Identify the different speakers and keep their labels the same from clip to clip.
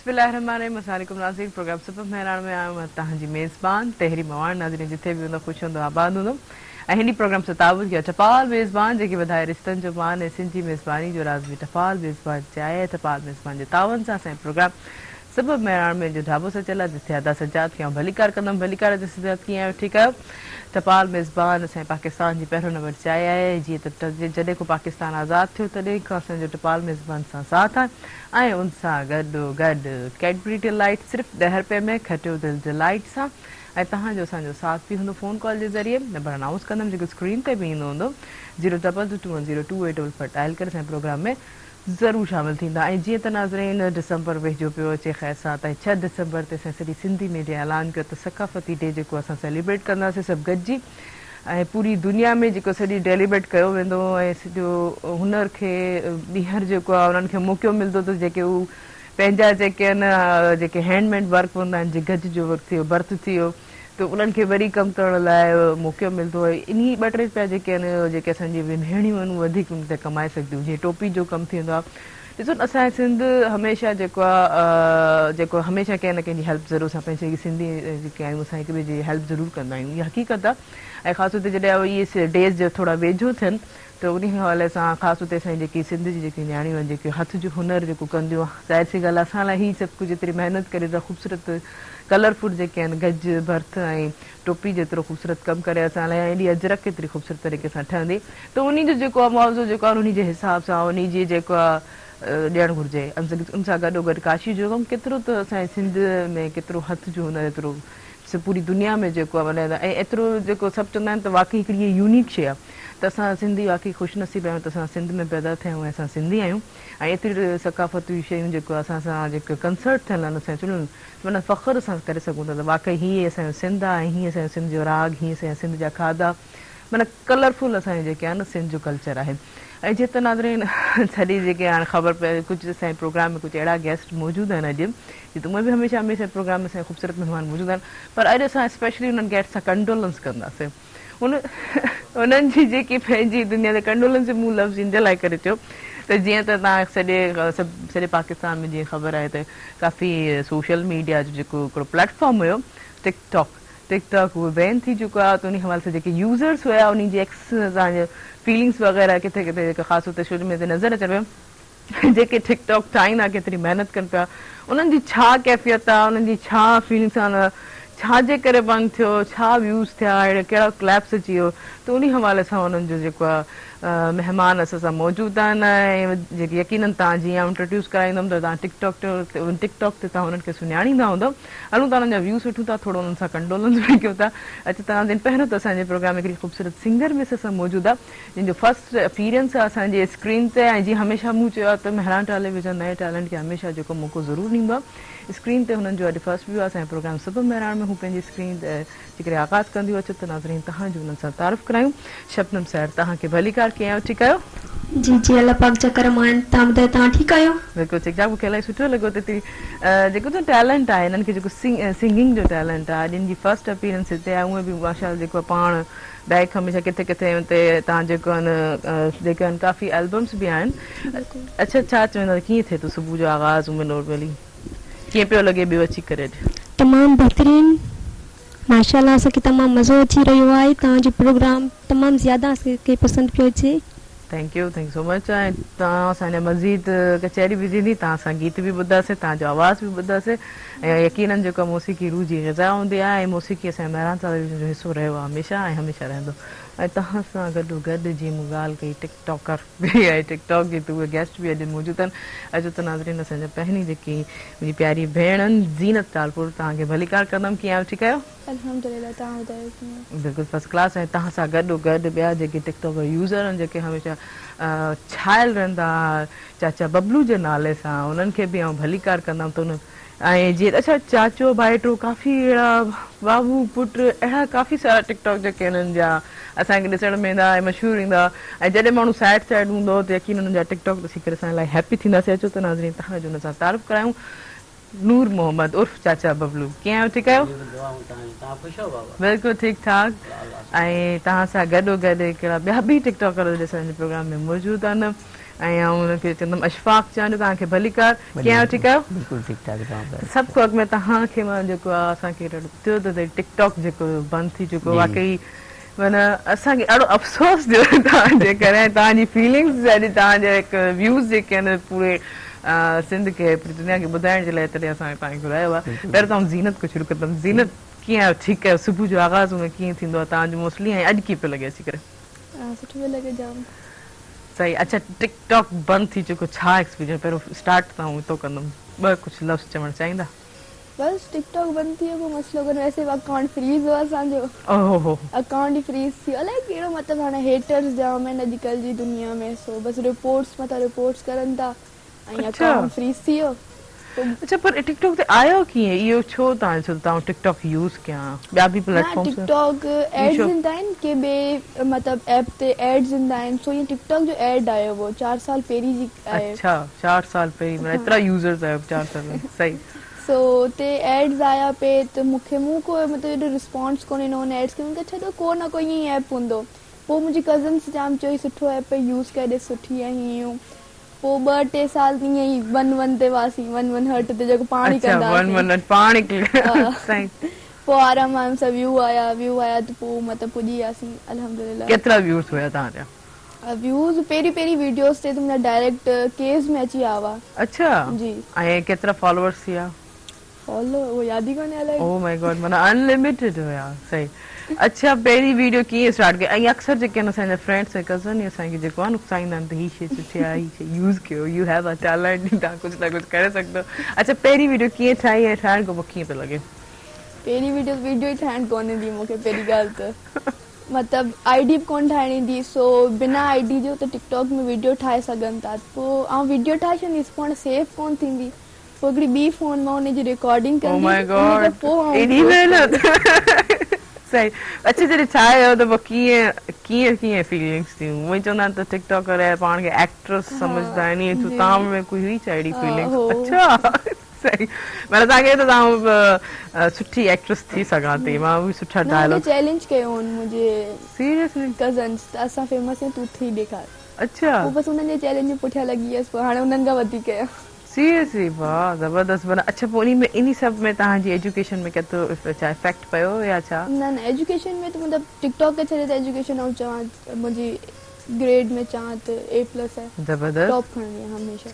Speaker 1: बिस्मिल्लाहिर्रहमानिर्रहीम अस्सलामुअलैकुम नाज़रीन प्रोग्राम सब मेहरान में आयो तव्हांजी मेज़बान तहरी मवान नाज़रीन जिथे भी हूंदो ख़ुशि हूंदो आबाद हूंदो ऐं हिन प्रोग्राम सां ताबूत कया टपाल मेज़बान जेके वधाए रिश्तनि जो मान ऐं सिंधी मेज़बानी जो राज़ बि टपाल मेज़बान चाहे टपाल मेज़बान जे तावन सां असांजे प्रोग्राम सब मेहरान में जो ढाबो सचियल आहे जिथे अदा सजाद खे भलीकार कंदमि भलीकार जे सजाद कीअं आहियो ठीकु आहियो टपाल मेज़बान असांजे पाकिस्तान जी पहिरियों नंबर चाहे आहे जीअं त जॾहिं को पाकिस्तान आज़ादु थियो तॾहिं खां असांजो टपाल मेज़बान सां साथ आहे ऐं उन सां गॾो गॾु कैडबरी डिलाइट सिर्फ़ु 10 रुपए में खटियो दिलि डिलाइट सां ऐं तव्हांजो असांजो साथ बि हूंदो फ़ोन कॉल जे ज़रिए नंबर अनाउंस कंदमि जेको स्क्रीन ते बि ईंदो हूंदो 022102844 डायल करे असांजे प्रोग्राम में ज़रूरु शामिल थींदा ऐं जीअं त नाज़रीन डिसंबर वेझो पियो अचे ख़ैर सां ऐं 6 डिसंबर ते असां सॼी सिंधी मीडिया ऐलान कयो त सक़ाफ़ती डे जेको असां सेलिब्रेट कंदासीं सभु गॾिजी ऐं पूरी दुनिया में जेको सॼी डेलीब्रेट कयो वेंदो ऐं सॼो हुनर खे ॿीहर जेको आहे उन्हनि खे मौक़ो मिलंदो त जेके हू पंहिंजा जेके आहिनि जेके हैंडमेड वर्क हूंदा आहिनि जीअं गज जो वर्क थी वियो बर्थ थी वियो त उन्हनि खे वरी कमु करण लाइ मौक़ो मिलंदो आहे इन 2-3 रुपया जेके आहिनि जेके असांजी भेणियूं आहिनि वधीक उन ते कमाए सघंदियूं जीअं टोपी जो कमु थींदो आहे ॾिसो असांजे सिंध हमेशह जेको आहे जेको हमेशह कंहिं न कंहिंजी हेल्प ज़रूरु असां पंहिंजी सिंधी जेके आहियूं असां हिक ॿिए जी हेल्प ज़रूरु कंदा आहियूं इहा हक़ीक़त आहे ऐं ख़ासि तौर ते जॾहिं इहे डेज़ जो थोरा वेझो थियनि त उन हवाले सां ख़ासि तौर ते असांजी जेकी सिंध जी जेकी न्याणियूं आहिनि जेके हथ जो हुनर जेको कंदियूं ज़ाहिर सी ॻाल्हि आहे असां लाइ हीअ सभु कुझु एतिरी महिनत करे त ख़ूबसूरत कलरफुल जेके आहिनि गज भर्थ ऐं टोपी जेतिरो ख़ूबसूरत कमु करे असां लाइ एॾी अजरक केतिरी ख़ूबसूरत तरीक़े सां ठहंदी त उन जो जेको आहे मुआवज़ो जेको आहे उन जे हिसाब सां उन जी जेको आहे ॾियणु घुरिजे उन सां गॾोगॾु काशी जो कमु केतिरो त असांजे सिंध में केतिरो हथ जो हुनर एतिरो पूरी दुनिया में जेको आहे वञे ऐं एतिरो जेको सभु चवंदा आहिनि त वाक़ई हिकिड़ी यूनिक शइ आहे त असां सिंधी वाक़ई ख़ुशनसीब आहियूं त असां सिंध में पैदा थिया आहियूं ऐं असां सिंधी आहियूं ऐं एतिरी सक़ाफ़ती शयूं जेको असां सां जेके कंसर्ट थियल आहिनि असांजे चुनियल माना फ़ख़्रु असां करे सघूं था त वाक़ई हीअं असांजो सिंध आहे ऐं हीअं असांजो सिंध जो राग हीअं असांजा सिंध जा खाधा माना कलरफुल असांजे जेके आहिनि सिंध जो कल्चर आहे ऐं जीअं त नाज़रीन सॼी जेके हाणे ख़बर पए कुझु असांजे प्रोग्राम में कुझु अहिड़ा गेस्ट मौजूदु आहिनि अॼु जीअं त उहे बि हमेशह प्रोग्राम में असांजा ख़ूबसूरत महिमान मौजूदु आहिनि पर अॼु असां स्पेशली उन्हनि गेस्ट सां कंडोलेंस कंदासीं उन्हनि जी जेकी पंहिंजी दुनिया ते कंडोलेंस जो मूं लफ़्ज़ इन लाइ करे चयो त जीअं त तव्हां सॼे पाकिस्तान में जीअं ख़बर आहे त काफ़ी सोशल मीडिया जो जेको हिकिड़ो प्लेटफॉर्म हुयो टिकटॉक उहो बैन थी चुको आहे त उन हवाले सां जेके यूज़र्स हुया उन जी तव्हांजो फीलिंग्स वग़ैरह किथे किथे जेके ख़ासि तौर ते शुरू में नज़र अचनि पिया जेके टिकटॉक ठाहींदा केतिरी महिनत कनि पिया उन्हनि जी छा कैफ़ियत आहे उन्हनि जी छा फीलिंग्स आहे छाजे करे बंदि थियो छा व्यूज़ थिया अहिड़े कहिड़ा क्लैप्स अची वियो त उन हवाले सां उन्हनि जो जेको आहे महिमान असां सां मौजूदु आहिनि ऐं जेके यकीननि तव्हां जीअं इंट्रोड्यूस कराईंदमि त तव्हां टिकटॉक ते तव्हां उन्हनि खे सुञाणींदा हूंदव हलूं था उन्हनि जा व्यूज़ वठूं था थोरो उन्हनि सां कंडोलेंस बि कयूं था अचो तव्हां दिन पहिरियों त असांजे प्रोग्राम में हिकिड़ी ख़ूबसूरत सिंगर में असां मौजूदु आहे जंहिंजो फस्ट अपीरियंस आहे असांजे स्क्रीन ते ऐं जीअं हमेशह मूं चयो आहे त मेहरान टेलीविज़न नए टैलेंट खे हमेशह जेको मौक़ो ज़रूरु ॾींदो आहे स्क्रीन ते हुननि जो अॼु फस्ट व्यू आहे असांजे प्रोग्राम सभु मेहरान में हू पंहिंजी स्क्रीन ते जेकॾहिं आगाज़ कंदियूं अचो त नाज़रीन तव्हांजो हुननि सां तारीफ़ करायूं शबनम सैर तव्हांखे भलीकार कीअं आहियो ठीकु आहियो
Speaker 2: जी जी अल्लाह पाक जा करम आहिनि तव्हां ॿुधायो तव्हां ठीकु आहियो
Speaker 1: बिल्कुलु ठीकु ठाक मूंखे इलाही सुठो लॻो त जेको त टैलेंट आहे हिननि खे जेको सिंगिंग जो टैलेंट आहे जिन जी फस्ट अपीरेंस हिते आहे उहे बि माशा जेको आहे पाण बैक हमेशह किथे किथे हुते तव्हां जेको आहिनि जेके आहिनि काफ़ी एल्बम्स बि आहिनि अच्छा छा चवंदा कीअं थिए थो सुबुह जो आगाज़ नॉर्मली कीअं पियो लॻे ॿियो अची करे
Speaker 2: तमामु बहितरीनु माशाल्लाह असांखे तमामु मज़ो अची रहियो आहे तव्हांजो प्रोग्राम तमामु ज़्यादा असांखे पसंदि पियो अचे
Speaker 1: थैंक यू सो मच ऐं तव्हां असांजा मज़ीद कचहरी बि थींदी तव्हां सां गीत बि ॿुधासीं तव्हांजो आवाज़ बि ॿुधासीं ऐं यकीननि जेको मौसीक़ी रूह जी ग़िज़ा हूंदी आहे ऐं मौसीक़ी असांजे मेहरान टेलीविज़न जो हिसो रहियो आहे हमेशह ऐं हमेशह रहंदो ऐं तव्हां सां गॾोगॾु जीअं मूं ॻाल्हि कई टिकटॉकर बि आहे टिकटॉक जी त उहे गेस्ट बि अॼु मौजूदु आहिनि अॼु त नाज़रीन असांजा पहिरीं जेकी मुंहिंजी प्यारी भेण ज़ीनत तालपुर तव्हांखे भलीकार कंदमि कीअं आहियो ठीकु आहियो
Speaker 3: अल्हम्दुलिल्लाह तव्हां ॿुधायो
Speaker 1: बिल्कुलु फस्ट क्लास ऐं तव्हां सां गॾोगॾु ॿिया जेके टिकटॉकर यूज़र आहिनि जेके हमेशह छायल रहंदा चाचा बबलू जे नाले सां उन्हनि खे बि आउं भलीकार कंदमि त उन ऐं जीअं अच्छा चाचो भाइटो काफ़ी अहिड़ा बाबू पुट अहिड़ा काफ़ी सारा टिकटॉक जेके हिननि जा असांखे ॾिसण में ईंदा ऐं मशहूरु ईंदा ऐं जॾहिं माण्हू साइड हूंदो त यकीन हुननि जा टिकटॉक ॾिसी करे असां इलाही हैप्पी थींदासीं अचो त नाज़रीन तव्हांजो हुन सां तारीफ़ करायूं नूर मोहम्मद उर्फ चाचा बबलू कीअं आहियो ठीकु आहियो
Speaker 4: तव्हां ख़ुशि आहियो बाबा?
Speaker 1: बिल्कुलु ठीकु ठाक ऐं तव्हां सां गॾोगॾु हिकिड़ा ॿिया बि टिकटॉकर असांजे प्रोग्राम में मौजूदु आहिनि ऐं आउं हुनखे चवंदमि अशफ़ाक़ चांद तव्हांखे भलीकार कीअं आहियो ठीकु आहियो
Speaker 4: बिल्कुलु ठीकु ठाक तव्हां
Speaker 1: सभु खां अॻु में तव्हांखे मां जेको आहे असांखे थियो त टिकटॉक जेको बंदि थी चुको
Speaker 4: जी।
Speaker 1: वाकई माना असांखे ॾाढो अफ़सोस थियो तव्हांजे करे तव्हांजी फीलिंग्स अॼु तव्हांजा हिकु व्यूज़ जेके आहिनि पूरे सिंध खे पूरी दुनिया खे ॿुधाइण जे लाइ तॾहिं असां तव्हांखे घुरायो आहे पहिरियों त ज़ीनत को शुरू कंदमि ज़ीनत कीअं आहियो ठीकु आहियो सुबुह जो आगाज़ में कीअं थींदो आहे तव्हांजो मोस्टली ऐं अॼु कीअं पियो लॻे अची करे
Speaker 3: सुठो पियो लॻे जाम
Speaker 1: सही अच्छा टिकटॉक बंदि थी चुको छा एक्सपीरियंस पहिरियों स्टार्ट त आउं हितो कंदमि ॿ कुझु लफ़्ज़ चवणु चाहींदा
Speaker 3: बस टिकटॉक बंदि थी वियो पोइ मसइलो कोन्हे वैसे अकाउंट फ्रीज़ हो असांजो
Speaker 1: ओहो
Speaker 3: अकाउंट ई फ्रीज़ थी वियो अलाए कहिड़ो मतिलबु हाणे हेटर्स जाम आहिनि अॼुकल्ह जी दुनिया में सो बसि रिपोर्ट्स मथां रिपोर्ट्स करनि था ऐं
Speaker 1: अच्छा।
Speaker 3: अकाउंट फ्रीज़ थी वियो
Speaker 1: अच्छा पर टिकटॉक ते आयो कीअं इहो छो तव्हां टिकटॉक यूज़ कयां ॿिया बि
Speaker 3: ना
Speaker 1: प्लेटफॉर्म
Speaker 3: टिकटॉक एड्स
Speaker 1: Meesho।
Speaker 3: ईंदा आहिनि के ॿिए मतिलबु ऐप ते एड्स ईंदा आहिनि सो ईअं टिकटॉक जो एड आयो हो 4 साल पहिरीं जी आहे
Speaker 1: अच्छा 4 साल पहिरीं मतलब एतिरा यूज़र्स आहियो 4 साल में सही
Speaker 3: सो ते एड्स आया पे त मूं को मतिलबु एॾो रिस्पॉन्स कोन्हे इन एड्स खे मूंखे छॾो को न को ईअं ई ऐप हूंदो पोइ मुंहिंजी कज़न्स जाम चयो सुठो ऐप यूज़ करे सुठी आहे हीअं पोइ 2-3 साल ईअं ई वन ते वासी वन हट ते जेको पाणी
Speaker 1: अच्छा
Speaker 3: कंदा
Speaker 1: 1 मिनट पाणी सही
Speaker 3: पोइ आराम सां व्यू आया त पोइ मतिलबु पुॼी वियासीं अल्हम्दुलिल्लाह
Speaker 1: केतिरा व्यूज़ हुया तव्हांजा
Speaker 3: व्यूज़ पहिरीं वीडियोस ते त मुंहिंजा डायरेक्ट केस में अची विया हुआ
Speaker 1: अच्छा
Speaker 3: जी
Speaker 1: ऐं केतिरा फॉलोअर्स थिया
Speaker 3: फॉलो वो याद ही कोन्हे अलाए
Speaker 1: ओ माय गॉड माना अनलिमिटेड हुया सही अच्छा पहिरीं वीडियो कीअं स्टार्ट कई ऐं अक्सर जेके आहिनि असांजा फ्रेंड्स ऐं कज़न असांखे जेको आहे नुक़साईंदा आहिनि त हीअ शइ सुठी आहे हीअ शइ यूज़ कयो यू हैव अ टैलेंट तव्हां कुझु न कुझु करे सघंदो अच्छा पहिरीं वीडियो कीअं ठाही ऐं ठाहिण खां पोइ कीअं पियो लॻे
Speaker 3: पहिरीं वीडियो ई ठाहिण कोन ईंदी मूंखे पहिरीं ॻाल्हि त मतिलबु आईडी बि कोन ठाहिण ईंदी सो बिना आईडी जो त टिकटॉक में वीडियो ठाहे सघनि था पोइ आउं वीडियो ठाहे छॾींदसि पोइ हाणे सेव कोन थींदी पोइ हिकिड़ी ॿी फोन मां हुनजी रिकॉर्डिंग
Speaker 1: ओ माय
Speaker 3: कंदी उन खां
Speaker 1: गॉड
Speaker 3: पोइ
Speaker 1: एॾी महिनत सही अच्छा जॾहिं ठाहियो त पोइ कीअं फीलिंग्स थियूं उहे चवंदा आहिनि त टिकटॉकर पाण खे एक्ट्रेस सम्झंदा आहिनि ईअं
Speaker 3: जी।
Speaker 1: तव्हां में कोई हुई छा अहिड़ी
Speaker 3: हो।
Speaker 1: फीलिंग्स अच्छा सही माना तव्हांखे त तव्हां सुठी एक्ट्रेस थी सघां थी मां बि सुठा डायलॉग
Speaker 3: चैलेंज कयो हुन मुंहिंजे
Speaker 1: सीरियसली
Speaker 3: कज़न्स त असां फेमस आहियूं तूं थी ॾेखार
Speaker 1: अच्छा
Speaker 3: पोइ बसि हुननि जे चैलेंज में पुठियां लॻी वियसि पोइ हाणे हुननि खां वधीक आहे
Speaker 1: सीरियसली वाह ज़बरदस्त माना अच्छा पोइ इन सब में तव्हांजी एजुकेशन में केतिरो छा इफेक्ट पियो या छा
Speaker 3: न एजुकेशन में त मतिलबु टिकटॉक खे छॾे त एजुकेशन ऐं चवां मुंहिंजी ग्रेड में चवां त A+ आहे
Speaker 1: ज़बरदस्त
Speaker 3: टॉप खणंदी आहे हमेशह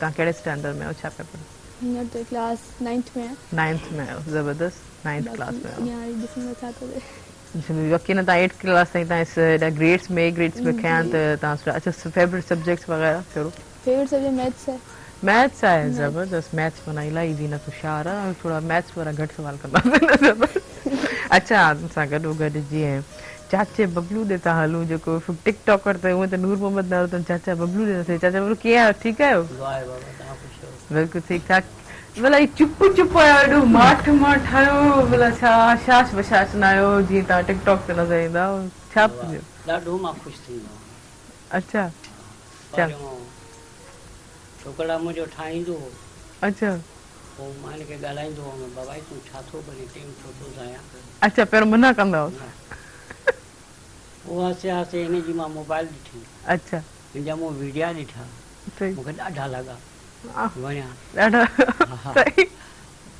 Speaker 1: तव्हां कहिड़े स्टैंडर्ड में आहियो छा पिया पढ़ो
Speaker 3: हींअर त क्लास 9th में आहे
Speaker 1: 9th में आहियो ज़बरदस्त 9th क्लास में आहियो
Speaker 3: हींअर ॾिसूं था छा थो थिए
Speaker 1: बाक़ी न तव्हां 8th क्लास ताईं तव्हां ग्रेड्स में ग्रेड्स में खयां त तव्हां अच्छा फेवरेट सब्जेक्ट्स वग़ैरह कहिड़ो
Speaker 3: फेवरेट सब्जेक्ट मैथ्स है
Speaker 1: मैथ्स आहे ज़बरदस्त मैथ्स माना इलाही ज़ीनत होशियारु आहे थोरा मैथ्स वारा घटि सुवाल कंदासीं अच्छा असां गॾोगॾु जीअं चाचे बबलू ॾे था हलूं जेको टिकटॉकर त उहे त नूर मोहम्मद न अथनि चाचा बबलू ॾे था चाचा बबलू कीअं आहियो ठीकु आहियो बिल्कुलु ठीकु ठाक भला चुप आहियो एॾो माठ आहियो भला छा शाश बशाश न आहियो जीअं तव्हां टिकटॉक ते नज़र ईंदा छा
Speaker 4: ॾाढो मां ख़ुशि थींदो आहियां
Speaker 1: अच्छा
Speaker 4: पहिरियों छोकिरा मुंहिंजो ठाहींदो हो
Speaker 1: अच्छा
Speaker 4: पोइ मां हिनखे ॻाल्हाईंदो हुअमि बाबा तूं छा थो करे टेम छो थो ज़ाया
Speaker 1: अच्छा पहिरियों मना कंदा हुआ
Speaker 4: पोइ आसे आसे हिन जी मां मोबाइल ॾिठी
Speaker 1: अच्छा
Speaker 4: हिन जा मूं वीडिया ॾिठा
Speaker 1: सही
Speaker 4: मूंखे ॾाढा लॻा वणिया
Speaker 1: ॾाढा
Speaker 4: हा।
Speaker 1: सही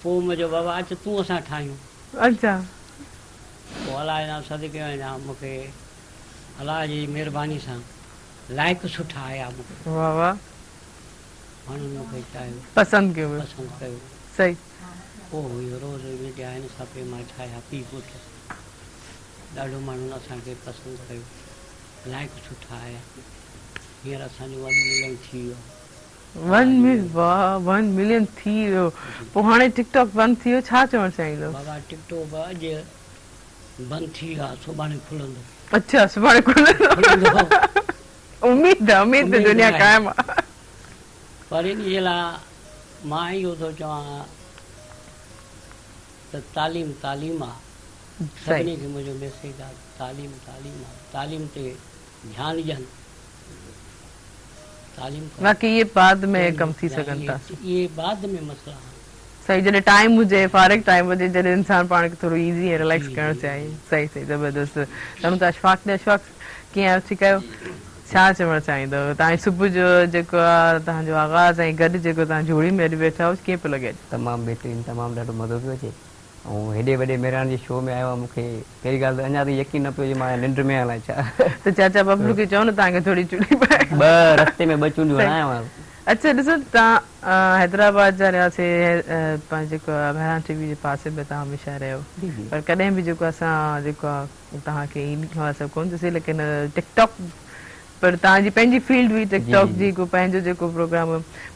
Speaker 4: पोइ मुंहिंजो बाबा अचु तूं असां ठाहियूं
Speaker 1: अच्छा
Speaker 4: पोइ अलाह जा सदिके वञा मूंखे अलाह जी महिरबानी सां लाइक सुठा आया मूंखे
Speaker 1: वाह वाह
Speaker 4: माण्हुनि मूंखे चाहियो
Speaker 1: पसंदि कयो
Speaker 4: पसंदि कयो
Speaker 1: सही
Speaker 4: पोइ इहो रोज़ वीडिया आहिनि सां पे मां ठाहिया पीउ पुटु ॾाढो माण्हुनि असांखे पसंदि कयो लाइक सुठा आया हींअर असांजो 1 मिलियन थी वियो
Speaker 1: 1 मिलियन थी वियो पोइ हाणे टिकटॉक बंदि थी वियो छा चवणु चाहींदो
Speaker 4: बाबा टिकटॉक अॼु बंदि थी वियो आहे सुभाणे खुलंदो
Speaker 1: अच्छा सुभाणे
Speaker 4: खुलंदो
Speaker 1: उम्मीद आहे दुनिया क़ाइमु आहे
Speaker 4: पर इन जे लाइ मां इहो थो चवां त तालीम आहे सभिनी खे मुंहिंजो मैसेज आहे तालीम आहे तालीम ते ध्यानु ॾियनि तालीम
Speaker 1: बाक़ी ये बाद में कम थी सघनि था
Speaker 4: ये बाद में मसला
Speaker 1: सही जॾहिं टाइम हुजे फारिग टाइम हुजे जॾहिं इंसान पाण खे थोरो इज़ी ऐं रिलैक्स करणु चाहे सही सही ज़बरदस्त तव्हां त अशफ़ाक़ कीअं आहियो ठीकु आहियो छा चवणु चाहींदव तव्हां सुबुह जो जेको आहे तव्हांजो आगाज़ ऐं गॾु जेको तव्हां जोड़ी में अॼु वेठा आहियो कीअं पियो लॻे
Speaker 5: तमामु बहितरीनु तमामु ॾाढो मज़ो पियो अचे ऐं हेॾे वॾे मेहरान जे शो में आयो आहे मूंखे पहिरीं ॻाल्हि त अञा ताईं यकीन न पियो जे मां निंड में आहियां छा
Speaker 1: त चाचा बबलू खे चओ न तव्हांखे थोरी चुड़ी पाए
Speaker 5: ॿ रस्ते में ॿ चूंडियूं हणायो आहे
Speaker 1: अच्छा ॾिसो तव्हां हैदराबाद जा रहियासीं पंहिंजे जेको आहे बहरान टीवी जे पासे में तव्हां हमेशह रहियो पर कॾहिं बि जेको असां जेको आहे तव्हांखे ईअं सभु कोन ॾिसी लेकिन टिकटॉक पर तव्हांजी पंहिंजी फील्ड हुई टिकटॉक जी को पंहिंजो जेको प्रोग्राम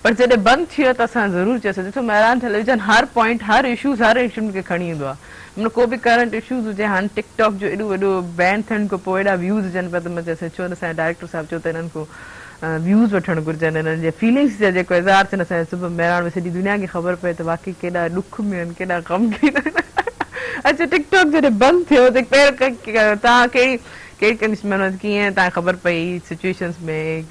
Speaker 1: पर जॾहिं बंदि थी वियो त असां ज़रूरु चयोसीं ॾिसो महिरान टेलीविजन हर पॉइंट हर इशूज़ हर इशू खे खणी ईंदो आहे मतलब को बि करंट इशूज़ हुजे हाणे टिकटॉक जो एॾो वॾो बैन थियण खां पोइ एॾा व्यूज़ अचनि पिया त मां चयोसीं छो न असांजे डायरेक्टर साहिबु चयो त हिननि खां व्यूज़ वठणु घुरिजनि हिननि जे फीलिंग्स जा जेको इज़हार थियनि असांजे सुबुह महिरान में सॼी दुनिया खे ख़बर पए त वाक़ई केॾा ॾुख में आहिनि केॾा ग़मगीन आहिनि अच्छा टिकटॉक जॾहिं बंदि थियो त पहिरियों तव्हां कहिड़ी कंडीशन में कीअं तव्हांखे ख़बर पई सिचुएशन्स में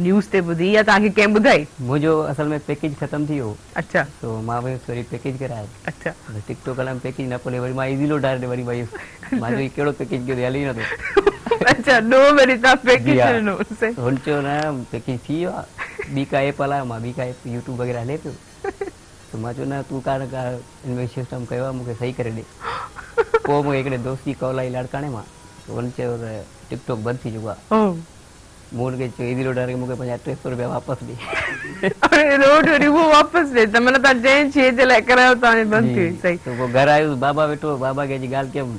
Speaker 1: न्यूज़ ते ॿुधी या तव्हांखे कंहिं ॿुधाई
Speaker 5: मुंहिंजो असल में पैकेज ख़तमु थी वियो
Speaker 1: अच्छा
Speaker 5: तो मां वियुसि वरी पैकेज कराए
Speaker 1: अच्छा
Speaker 5: टिकटॉक हलाए पैकेज न पियो वरी मां इज़ी लोड डायरेक्ट वरी वियुसि मां चयो कहिड़ो पैकेज कयो हली नथो
Speaker 1: अच्छा नो वरी तव्हां पैकेज ॾिनो
Speaker 5: हुन चयो न पैकेज थी वियो आहे ॿी का एप हलायो मां ॿी का एप यूट्यूब वग़ैरह हले पियो त मां चयो न तूं का इन्वेस्ट सिस्टम कयो आहे मूंखे सही करे ॾे पोइ मूंखे हिकिड़े दोस्त जी कॉल आई लाड़काणे मां हुन चयो त टिकटॉक बंदि थी चुको आहे मूं हुनखे चयो इज़ी लोड डायरेक्ट मूंखे पंहिंजा 300 रुपया वापसि ॾे
Speaker 1: रोड वरी उहो वापसि ॾे त मतिलबु तव्हां जंहिं शइ जे लाइ करायो तव्हांजी बंदि थी वई सही
Speaker 5: त पोइ घरु आयुसि बाबा वेठो बाबा खे अची ॻाल्हि कयमि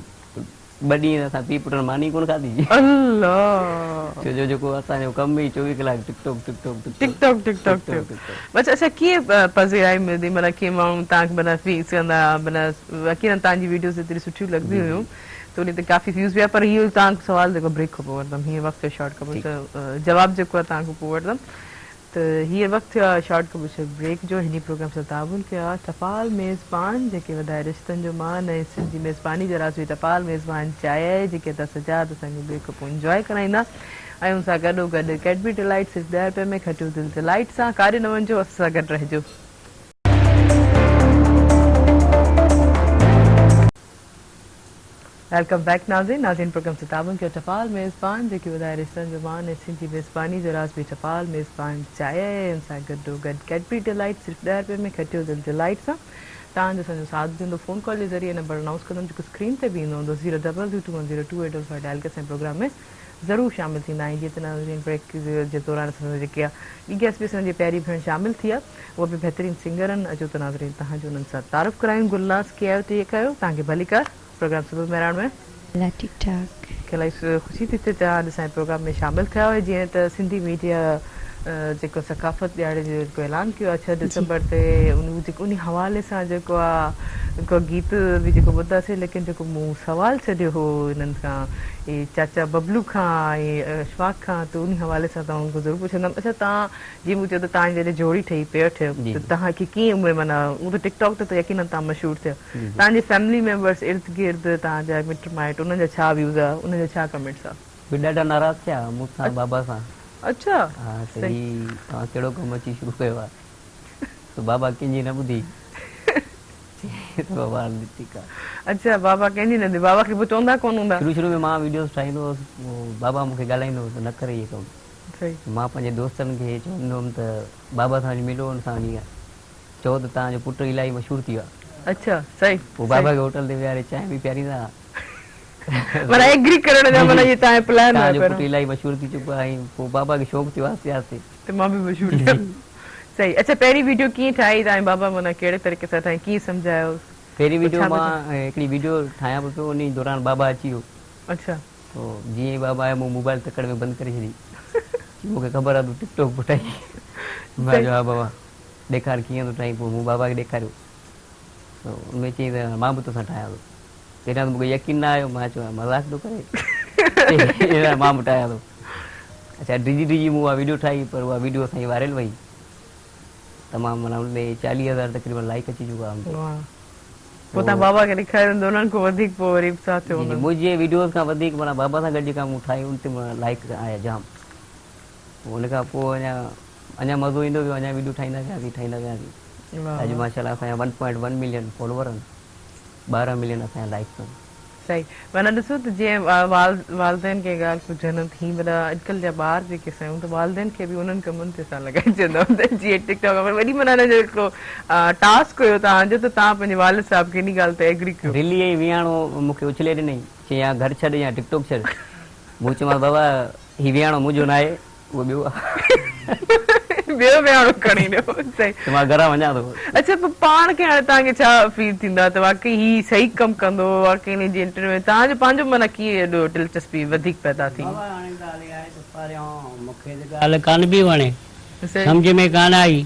Speaker 5: 2 ॾींहं असां पीउ पुट मानी कोन खाधी
Speaker 1: अल्लाह
Speaker 5: छो जो जेको असांजो कमु ई 24 कलाक टिकटॉक
Speaker 1: टिकटॉक थियो बसि अच्छा कीअं पज़ीराई मिलंदी मतिलबु कीअं माण्हू तव्हांखे माना फीस कंदा माना यकीन तव्हांजी वीडियोस एतिरी सुठियूं लॻंदियूं हुयूं त उन ते काफ़ी व्यूज़ विया पर इहो तव्हांखे सवाल जेको ब्रेक खां पोइ वठंदमि हीअं वक़्तु शॉर्ट खां पोइ जवाबु जेको आहे तव्हांखां पोइ वठंदमि त हीअं वक़्तु थियो आहे शॉर्ट खां पोइ ब्रेक जो हिन प्रोग्राम सां ताबुन कयो आहे टपाल मेज़बान जेके वधाए रिश्तनि जो मान ऐं सिंधी मेज़बानी जे राज़ हुई टपाल मेज़बान चांहि आहे जेके असां सजाद असांखे ब्रेक खां पोइ इंजॉय कराईंदा ऐं हुन सां गॾो गॾु कैडबरी डिलाइट सिर्फ़ु 10 रुपए में खटियो दिलि डिलाइट सां काॾे न वञिजो असां सां गॾु रहिजो वेलकम बैक नाज़रीन प्रोग्राम से ताबुन के टपाल मेज़बान जेके वधाए रिश्तनि जो मान ऐं सिंधी मेज़बानी जो राज़ बि टपाल मेज़बान चांहि आहे सां गॾो गॾु कैडबरी डिलाइट सिर्फ़ु 10 रुपए में खटियो दिलि डिलाइट सां तव्हांजो असांजो साथ ॾींदो फ़ोन कॉल जे ज़रिए नंबर अनाउंस कंदमि जेको स्क्रीन ते बि ईंदो हूंदो 022210285 डायल के असांजे प्रोग्राम में ज़रूरु शामिलु थींदा आहिनि जीअं त नाज़रीन ब्रेक जे दौरान असां जेके आहे ॿी गेस्ट बि असांजी पहिरीं भेण शामिलु थी आहे उहा बि बहितरीनु सिंगर आहिनि अचो त नाज़रीन तव्हांजो उन्हनि सां तारीफ़ करायूं गुलनाज़ कीअं आहियो ठीकु आहियो तव्हांखे भली कर प्रोग्राम सुबुह महिरान में
Speaker 2: ठीक ठाक
Speaker 1: इलाही ख़ुशी थी थिए तव्हां असांजे प्रोग्राम में शामिलु थिया हुआ जीअं त सिंधी मीडिया जेको सकाफ़त ॾियारे जो जेको ऐलान कयो आहे 6 दिसंबर ते उन हवाले सां जेको आहे हिकु गीत बि जेको ॿुधासीं लेकिन जेको मूं सुवालु छॾियो हो हिननि खां इहे चाचा बबलू खां ऐं अशफ़ाक़ खां त उन हवाले सां तव्हां ज़रूरु पुछंदमि अच्छा तव्हां जीअं मूं चयो त तव्हांजी जॾहिं जोड़ी ठही पेयर थियो त तव्हांखे कीअं उहे माना उहो त टिकटॉक ते त यकीन तव्हां मशहूरु थियो तव्हांजे फैमिली मेंबर्स इर्द गिर्द तव्हांजा मिट माइट उन्हनि जा छा व्यूज़ आहे उन्हनि जा छा कमेंट्स आहे
Speaker 5: ॾाढा नाराज़ थिया मूंसां बाबा सां
Speaker 1: अच्छा
Speaker 5: हा सही तव्हां कहिड़ो कमु अची शुरू कयो आहे त बाबा कंहिंजी न ॿुधी
Speaker 1: अच्छा बाबा कंहिंजी न ॿुधी बाबा खे पोइ चवंदा कोन हूंदा
Speaker 5: शुरू में मां वीडियोस ठाहींदो हुउसि बाबा मूंखे ॻाल्हाईंदो हुओ त न करे इहे कमु मां पंहिंजे दोस्तनि खे चवंदो हुउमि त बाबा सां मिलो हुन सां वञी चओ त तव्हांजो पुटु इलाही मशहूरु थी वियो आहे
Speaker 1: अच्छा सही
Speaker 5: पोइ बाबा खे होटल ते विहारे चांहि बि पीआरींदा
Speaker 1: माना एग्री करण जा माना ये तव्हांजो प्लान आहे
Speaker 5: तव्हांजो पुटु इलाही मशहूरु थी चुको आहे ऐं पोइ बाबा खे शौक़ु थियो आस्ते आस्ते
Speaker 1: त मां बि मशहूरु थियमि सही अच्छा पहिरीं वीडियो कीअं ठाही तव्हांजे बाबा माना कहिड़े तरीक़े सां ठाही कीअं सम्झायो
Speaker 5: पहिरीं वीडियो मां हिकिड़ी वीडियो ठाहियां पियो उन दौरान बाबा अची वियो
Speaker 1: अच्छा
Speaker 5: पोइ जीअं ई बाबा आयो मूं मोबाइल तकड़ में बंदि करे छॾी मूंखे ख़बर आहे तूं टिकटॉक बि ठाही मां चयो हा बाबा ॾेखार कीअं थो ठाहीं पोइ मूं बाबा खे ॾेखारियो त उन चयईं त मां बि तोसां ठाहियां थो पहिरियां त मूंखे यकीन न आयो मां चयो मज़ाक थो करे मां बि ठाहियां थो अच्छा डिजी मूं उहा वीडियो ठाही पर उहा वीडियो असांजी वायरल वई तमामु माना उन 40,000 तक़रीबन लाइक अची चुका आहे
Speaker 1: पोइ तव्हां बाबा खे ॾेखारियो हुननि खां वधीक पोइ वरी छा थियो
Speaker 5: मुंहिंजे वीडियोस खां वधीक माना बाबा सां गॾु जेका मूं ठाही उन ते माना लाइक आया जाम पोइ उन खां पोइ अञा मज़ो ईंदो वियो अञा वीडियो ठाहींदा वियासीं
Speaker 1: वाह,
Speaker 5: अॼु
Speaker 1: वाह।
Speaker 5: माशाल्लाह असांजा 1.1 मिलियन फॉलोवर आहिनि, 12 मिलियन असांजा लाइक्स आहिनि।
Speaker 1: सही माना ॾिसो त जीअं वालदेन खे ॻाल्हि कुझु थी माना अॼुकल्ह जा ॿार जेके असां त वालदेन खे बि उन्हनि कमनि ते असां लॻाए छॾंदा जीअं टिकटॉक वॾी माना हिन जो हिकिड़ो टास्क हुयो तव्हांजो त तव्हां पंहिंजे वालिद साहिब खे इन ॻाल्हि ते एग्री कयो।
Speaker 5: दिल्ली ई विहाणो मूंखे उछले ॾिनई, चई या घर छॾ या टिकटॉक छॾ। मूं चयोमांसि बाबा हीउ विहाणो मुंहिंजो न आहे, उहो ॿियो आहे।
Speaker 1: ॿियो विहाणो खणी ॾियो। सही
Speaker 5: त मां घरां वञा थो।
Speaker 1: अच्छा पोइ पाण खे हाणे तव्हांखे छा फील थींदा त वाकई ही सही कमु कंदो, वाकई हिन जी इंटरव्यू में तव्हांजो पंहिंजो माना कीअं एॾो दिलचस्पी वधीक पैदा थी?
Speaker 4: बाबा हाणे ॻाल्हि इहा आहे त पहिरियों मूंखे त ॻाल्हि कान पई वणे,
Speaker 1: सही।
Speaker 4: सम्झ में कान आई।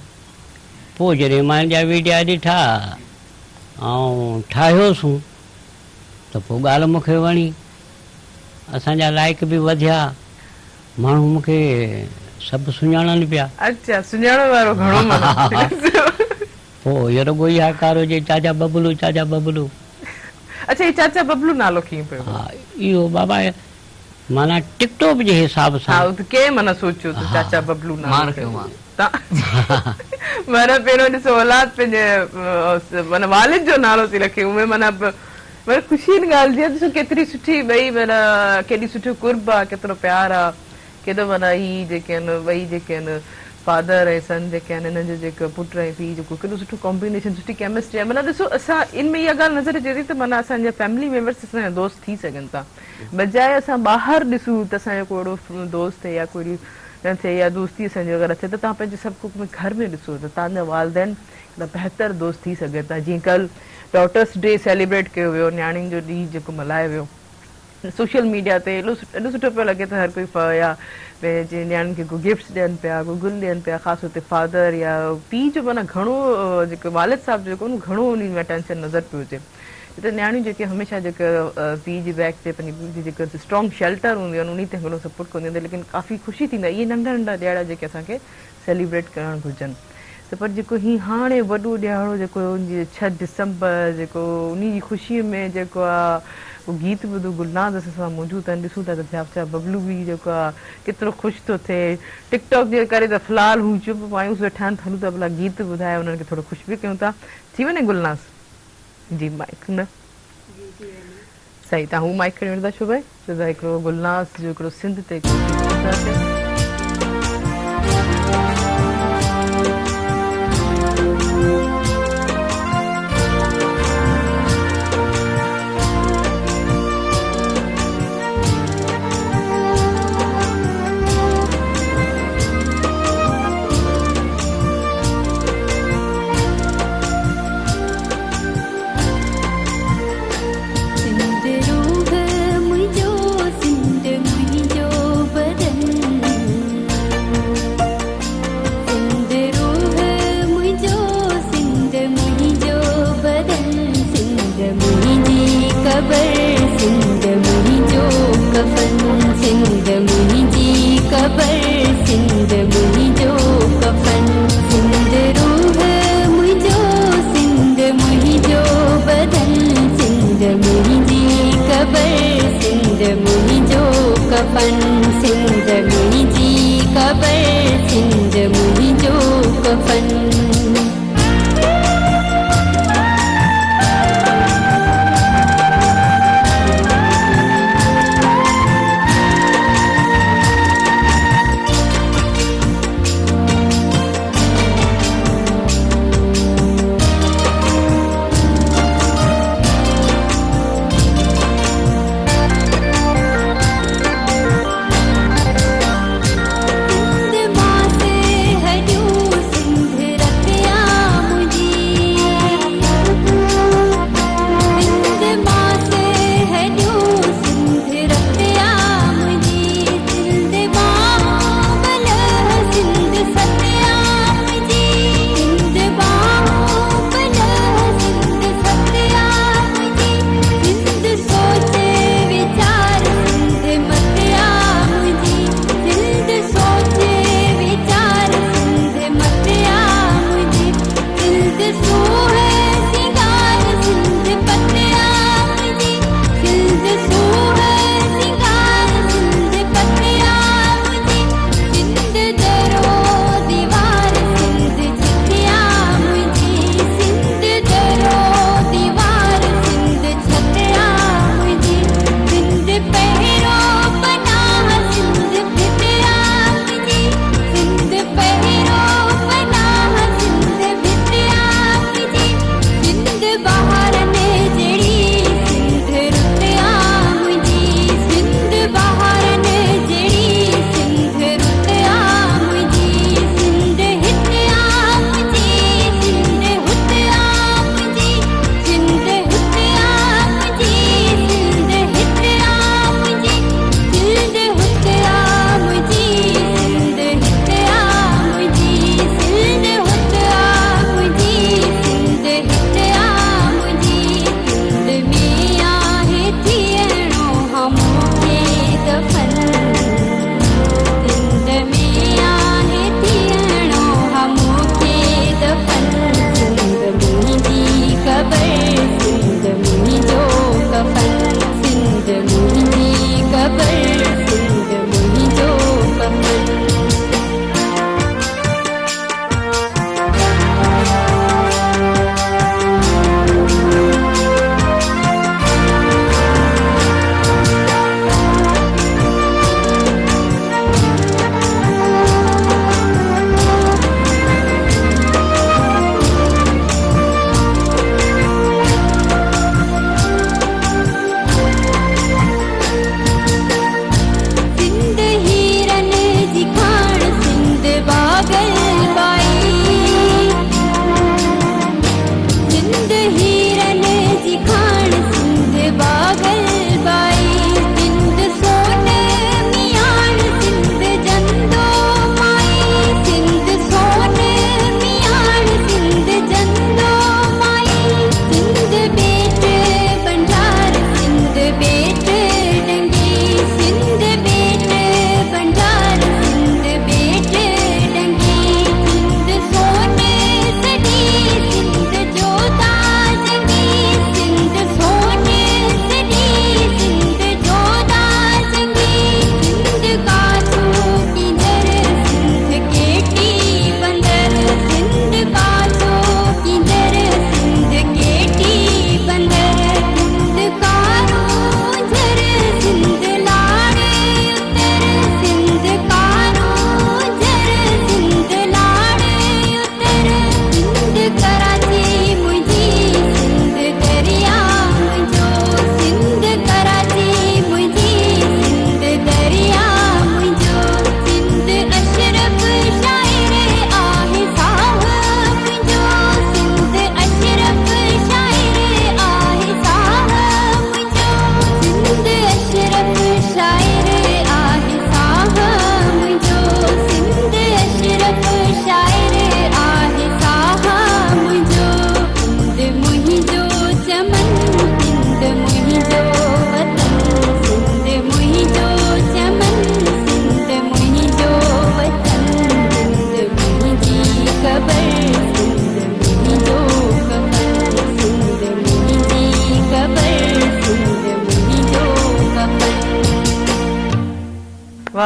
Speaker 4: पोइ जॾहिं मां हिन जा वीडिया ॾिठा ऐं ठाहियोसीं त पोइ ॻाल्हि मूंखे वणी, असांजा लाइक बि वधिया, माण्हू मूंखे सभु सुञाणनि पिया।
Speaker 1: अच्छा सुञाणण वारो घणो माना।
Speaker 4: पोइ इहो रुॻो ई हाकार हुजे चाचा बबलू चाचा बबलू।
Speaker 1: अच्छा ये चाचा बबलू नालो कीअं पियो?
Speaker 4: हा इहो बाबा माना टिकटॉक जे हिसाब
Speaker 1: हा
Speaker 4: सां
Speaker 1: त कंहिं माना सोचियो त चाचा बबलू नालो
Speaker 5: मां रखियो मां।
Speaker 1: माना पहिरियों ॾिसो औलाद पंहिंजे माना वालिद जो नालो थी रखे, उहे माना माना ख़ुशी जी ॻाल्हि जीअं ॾिसो केतिरी सुठी ॿई माना केॾी सुठो कुर्ब आहे, केतिरो प्यार आहे, केॾो माना ही जेके आहिनि ॿई जेके आहिनि फादर ऐं सन जेके आहिनि हिननि जो जेको पुट ऐं पीउ जेको केॾो सुठो कॉम्बिनेशन, सुठी केमिस्ट्री आहे। माना ॾिसो असां इन में इहा ॻाल्हि नज़र अचे थी त माना असांजा फैमिली मेंबर्स असांजा दोस्त थी सघनि था, बजाए असां ॿाहिरि ॾिसूं त असांजो को अहिड़ो दोस्त थिए या कोई न थिए या दोस्ती असांजी अगरि अचे त तव्हां पंहिंजे सभु कुझु में घर में ॾिसो त तव्हांजा वालदेन बहितर दोस्त थी सघनि था। जीअं कल्ह डॉटर्स डे सेलिब्रेट कयो वियो, न्याणियुनि जो ॾींहुं जेको मल्हायो वियो सोशल मीडिया ते, एॾो सुठो पियो लॻे त हर कोई या पंहिंजे न्याणियुनि खे को गिफ्ट्स ॾियनि पिया, को गुल ॾियनि पिया, ख़ासि हुते फादर या पीउ जो माना घणो जेको वालिद साहिब जेको घणो उन में अटेंशन नज़र पियो अचे। त न्याणियूं जेके हमेशह जेके पीउ जी बैक ते पंहिंजी पीउ जी जेके स्ट्रॉन्ग शेल्टर हूंदियूं आहिनि उन ते घणो सपोर्ट कंदियूं आहिनि, लेकिन काफ़ी ख़ुशी थींदी आहे इहे नंढा नंढा ॾियारा जेके असांखे सेलिब्रेट करणु घुरिजनि। त पर जेको हीउ हाणे वॾो ॾियारो जेको 6 डिसंबर जेको उन जी ख़ुशीअ में जेको आहे उहो गीत ॿुधो, गुलनाज़ असां मौजूदु आहिनि, ॾिसूं था त छा बबलू बि जेको आहे केतिरो ख़ुशि थो थिए टिकटॉक जे करे। त फ़िलहालु हू चुप पायूं वेठा आहिनि, हलूं था भला गीत ॿुधाए उन्हनि खे थोरो ख़ुशि बि कयूं था। थी वञे गुलनाज़ जी माइक न सही, तव्हां हू माइक खणी वठंदा छो भाई, छो त हिकिड़ो गुलनाज़ जो हिकिड़ो सिंध ते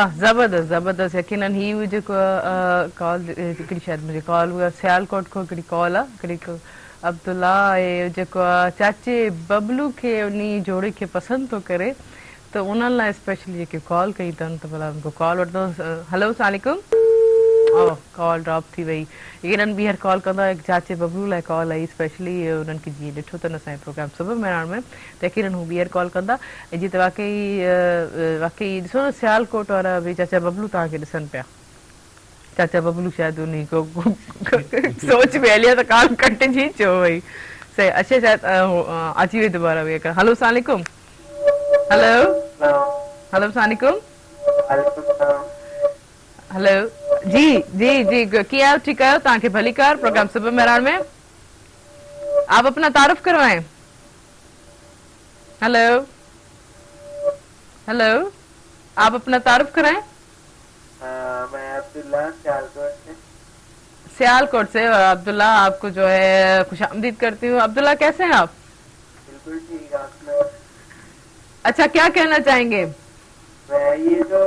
Speaker 1: वाह जबरदस्त जबरदस्त यकीनन ही हुई जो कॉल हिकिड़ी शायद मुझे कॉल हुआ सियालकोट को हिकिड़ी कॉल आहे हिकिड़ी अब्दुल्ला ऐं जेको चाचे बबलू के उन्ही जोड़े के पसंद तो करे तो उन्हनि लाइ स्पेशली जेके कॉल कई अथनि त भला उनको कॉल वठंदो हेलो सलामकुम ओह कॉल ड्रॉप थी वई यकीनन ॿीहर कॉल कंदा चाचे बबलू लाइ कॉल आई स्पेशली उन्हनि खे जीअं ॾिठो अथनि असांजे प्रोग्राम सुबुह महिराण में त यकीनन हू ॿीहर कॉल कंदा ऐं जीअं त वाकई ॾिसो न सियालकोट वारा बि चाचा बबलू तव्हांखे ॾिसनि पिया चाचा बबलू शायदि उन्ही को सोच में हलिया त कॉल कटिजी चयो वई सही अच्छा शायदि अची वई दोबारा ॿिए कर हेलो सलामकुम हेलो हेलो सलामकुम हेलो जी जी जी कीअं आहियो ठीकु आहियो तव्हांखे भली कार प्रोग्राम सुबह मेहरान में आप अपना तारुफ करवाएं हेलो हेलो आप अपना तारुफ कराएं
Speaker 6: मैं अब्दुल्ला सियालकोट से
Speaker 1: सियालकोट से अब्दुल्ला आपको जो है खुशामदीद करती हूँ अब्दुल्ला कैसे हैं आप
Speaker 6: बिल्कुल ठीक आपने
Speaker 1: अच्छा क्या कहना चाहेंगे
Speaker 6: मैं ये जो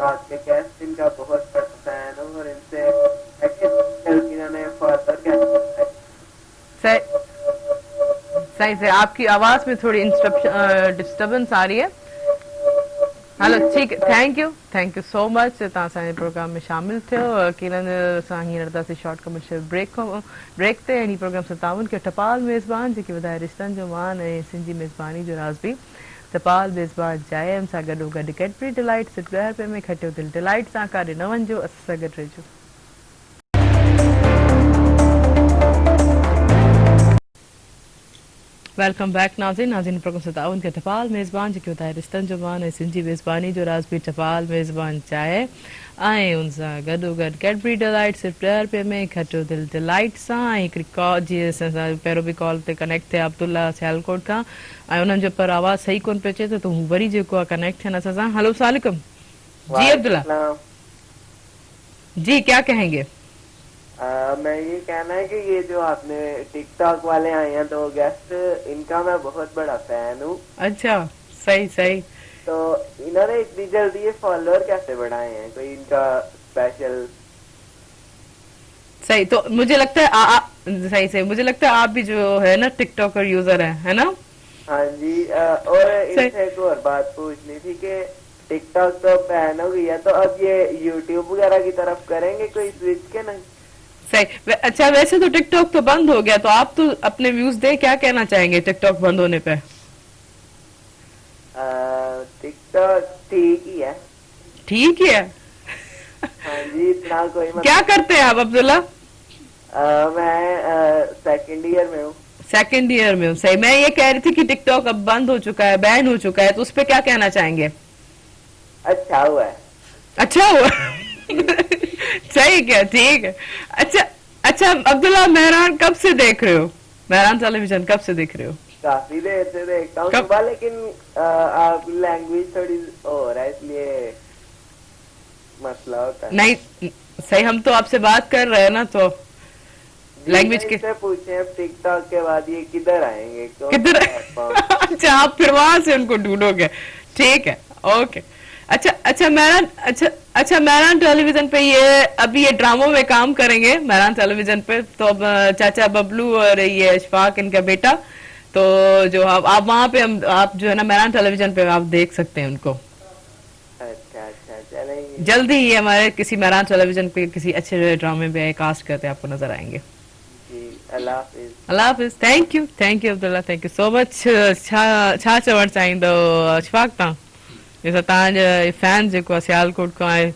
Speaker 6: आपके गेस्ट इनका बहुत बड़ा फैन हूँ और इनसे इन्होंने फर्दर क्या
Speaker 1: सही से आपकी आवाज में थोड़ी डिस्टर्बेंस आ रही है हेलो ठीक थैंक यू सो मच तव्हां असांजे प्रोग्राम में शामिल थियो यकीनन असां हींअर रहंदासीं शॉर्ट कमर्शियल ब्रेक ते हिन प्रोग्राम सां ताउन के टपाल मेज़बान जेके वधाए रिश्तनि जो मान ऐं सिंधी मेज़बानी जो राज़ बि टपाल मेज़बान जायम सां गॾोगॾु कैडबरी डिलाइट 10 रुपए में खटियो दिलि डिलाइट सां काॾे न वञिजो असां सां गॾु रहिजो वेलकम बैक नाज़रीन प्रोग्राम से ताउन के टपाल मेज़बान जेके होता है रिश्तन जो मान है सिंधी मेज़बानी जो राज भी टपाल मेज़बान चाहे आए उन सां गॾोगॾु कैडबरी डिलाइट सिर्फ़ 10 रुपए में खटियो दिलि डिलाइट सां ऐं हिकिड़ी कॉल जीअं असां पहिरियों बि कॉल ते कनेक्ट थिया अब्दुल्ला सियालकोट खां ऐं उन्हनि जो पर आवाज़ सही कोन पियो अचे त हू वरी जेको आहे कनेक्ट थियनि असां सां हेलो सलामकुम जी अब्दुल्ला जी क्या कहेंगे
Speaker 6: मैं ये कहना है कि ये जो आपने टिकटॉक वाले आए हैं 2 गेस्ट इनका मैं बहुत बड़ा फैन हूँ
Speaker 1: अच्छा सही
Speaker 6: तो इन्होंने इतनी जल्दी ये फॉलोअर कैसे बढ़ाए हैं कोई इनका स्पेशल
Speaker 1: सही तो मुझे लगता है सही मुझे लगता है आप भी जो है ना टिकटॉकर यूजर है ना
Speaker 6: हाँ जी और इनसे एक और बात पूछनी थी कि टिकटॉक तो बैन हो गई है तो अब ये यूट्यूब वगैरह की तरफ करेंगे कोई स्विच के नहीं
Speaker 1: सही अच्छा वैसे तो टिकटॉक तो बंद हो गया तो आप तो अपने व्यूज दे क्या कहना चाहेंगे टिकटॉक बंद होने पे
Speaker 6: टिकटॉक ठीक ही है हाँ जी इतना कोई मतलब
Speaker 1: क्या करते हैं आप अब्दुल्ला
Speaker 6: मैं सेकंड ईयर में हूँ
Speaker 1: सही मैं ये कह रही थी कि टिकटॉक अब बंद हो चुका है बैन हो चुका है तो उस पे क्या कहना चाहेंगे
Speaker 6: अच्छा हुआ
Speaker 1: सही क्या ठीक है अच्छा अब्दुल्ला मेहरान कब से देख रहे हो मेहरान टेलीविजन कब से देख रहे हो
Speaker 6: काफी देर से देखता हूँ सुबह लेकिन आप लैंग्वेज थोड़ी और है इसलिए मसला होता है
Speaker 1: नहीं सही हम तो आपसे बात कर रहे हैं ना तो लैंग्वेज के
Speaker 6: पूछे टिकटॉक के बाद ये किधर आएंगे
Speaker 1: किधर अच्छा आप फिर वहां से उनको ढूंढोगे ठीक है ओके अच्छा मेहरान टेलीविजन पे ये अभी ये ड्रामों में काम करेंगे मेहरान टेलीविजन पे तो चाचा बबलू और ये अशफाक इनका बेटा तो जो आप वहाँ पे आप जो है ना मेहरान टेलीविजन पे आप देख सकते हैं उनको
Speaker 6: अच्छा चलेंगे
Speaker 1: जल्दी ही हमारे किसी मेहरान टेलीविजन पे किसी अच्छे ड्रामे में कास्ट करते आपको नजर आएंगे
Speaker 6: अल्लाह
Speaker 1: हाफिज thank you Abdullah thank you so much छा चवण चाहींदो अशफाक तव्हां जैसा तव्हांजा फैन जेको आहे सियालकोट खां आहे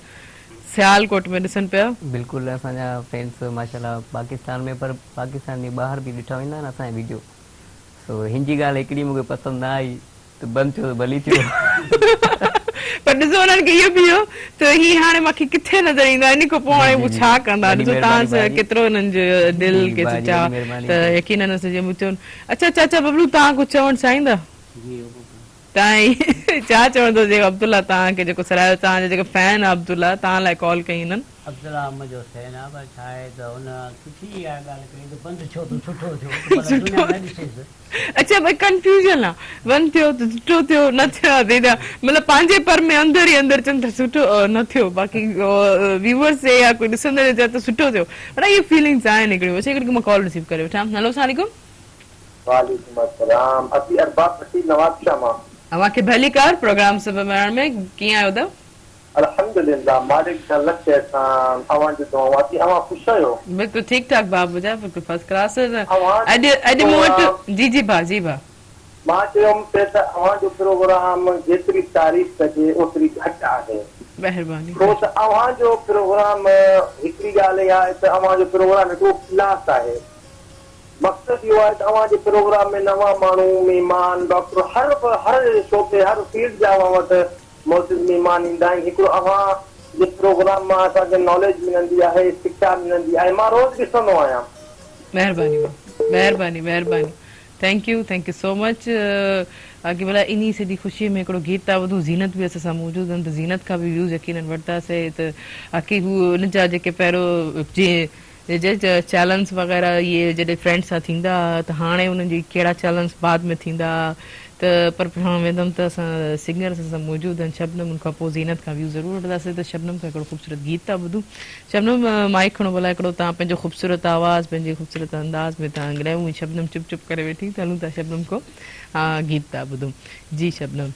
Speaker 1: सियालकोट में ॾिसनि पिया
Speaker 5: बिल्कुलु असांजा फ्रेंड्स माशाल्लाह पाकिस्तान में पर पाकिस्तान जे ॿाहिरि बि ॾिठा वेंदा आहिनि असांजा वीडियो सो हिन जी ॻाल्हि हिकिड़ी मूंखे पसंदि न आई त बंदि थियो भली थियो
Speaker 1: पर ॾिसो उन्हनि खे इहो बि हो त हीअ हाणे मूंखे किथे नज़र ईंदो आहे इन खां पोइ हाणे हू छा कंदा ॾिसो तव्हां सां केतिरो हुननि जो दिलि के चाह त यकीनन अच्छा चाचा बबलू तव्हां कुझु चवणु चाहींदा ताई छा चवंदो जे अब्दुल्ला तव्हांखे जेको सरायो तव्हांजो जेको फैन आहे अब्दुल्ला तव्हां लाइ कॉल कई हिननि
Speaker 4: अब्दुल्ला अहमद जो फैन आहे पर छा आहे त हुन सुठी आहे ॻाल्हि कई त बंदि छो त सुठो थियो भला दुनिया न ॾिसेसि
Speaker 1: अच्छा भाई कंफ्यूजन आहे बंदि थियो त सुठो थियो न थियो आहे दीदा मतिलबु पंहिंजे पर में अंदरि ई अंदरि चवनि था सुठो न थियो बाक़ी व्यूवर्स जे या कोई ॾिसंदड़ चए त सुठो थियो पर इहे फीलिंग्स आहिनि हिकिड़ियूं अच्छा हिकिड़ी मां कॉल रिसीव करे वठां हेलो सलाम
Speaker 7: वालेकुम अस्सलाम अभी अरबाब पट्टी नवाब शाह मां
Speaker 1: अव्हांखे भली कार प्रोग्राम सब में कीअं आहियो अथव
Speaker 7: अल्हम्दुलिल्लाह मालिक जा लख एहसान अवांजो दुआऊं अची अवां ख़ुशि आहियो
Speaker 1: बिल्कुलु ठीकु ठाक भाउ ॿुधायो बिल्कुलु फर्स्ट क्लास
Speaker 7: अवां
Speaker 1: अॼु मूं वटि जी जी भाउ
Speaker 7: मां चयुमि पिए त अवांजो प्रोग्राम जेतिरी तारीफ़ कजे ओतिरी घटि आहे
Speaker 1: महिरबानी
Speaker 7: छो त अवांजो प्रोग्राम हिकिड़ी ॻाल्हि इहा आहे त अवांजो प्रोग्राम हिकिड़ो क्लास आहे मक़सदु इहो आहे त अवांजे प्रोग्राम में नवां माण्हू महिमान डॉक्टर हर शोबे हर फील्ड जा अवां वटि मौजूद महिमान ईंदा आहिनि हिकिड़ो अवां जे प्रोग्राम मां असांखे नॉलेज मिलंदी आहे शिक्षा मिलंदी आहे मां रोज़ ॾिसंदो आहियां
Speaker 1: महिरबानी महिरबानी महिरबानी थैंक यू सो मच बाक़ी भला इन्ही सॼी ख़ुशी में हिकिड़ो गीत था ॿुधूं ज़ीनत बि असां सां मौजूदु आहिनि त ज़ीनत खां बि व्यूज़ यकीननि वरितासीं त बाक़ी हू हुन जा जेके पहिरियों जीअं चैलेंज वग़ैरह इहे जॾहिं फ्रेंड्स सां थींदा त हाणे उन्हनि जी कहिड़ा चैलेंज बाद में थींदा त पर पढ़णु वेंदमि त असां सिंगर्स असां मौजूदु आहिनि शबनम उनखां पोइ ज़ीनत खां व्यू ज़रूरु वठंदासीं त शबनम खां हिकिड़ो ख़ूबसूरत गीत था ॿुधूं शबनम माइक खणो भला हिकिड़ो तव्हां पंहिंजो ख़ूबसूरत आवाज़ पंहिंजे ख़ूबसूरत अंदाज़ में तव्हां ॻाल्हायूं शबनम चुप चुप करे वेठी त हलूं था शबनम को गीत था ॿुधूं जी शबनम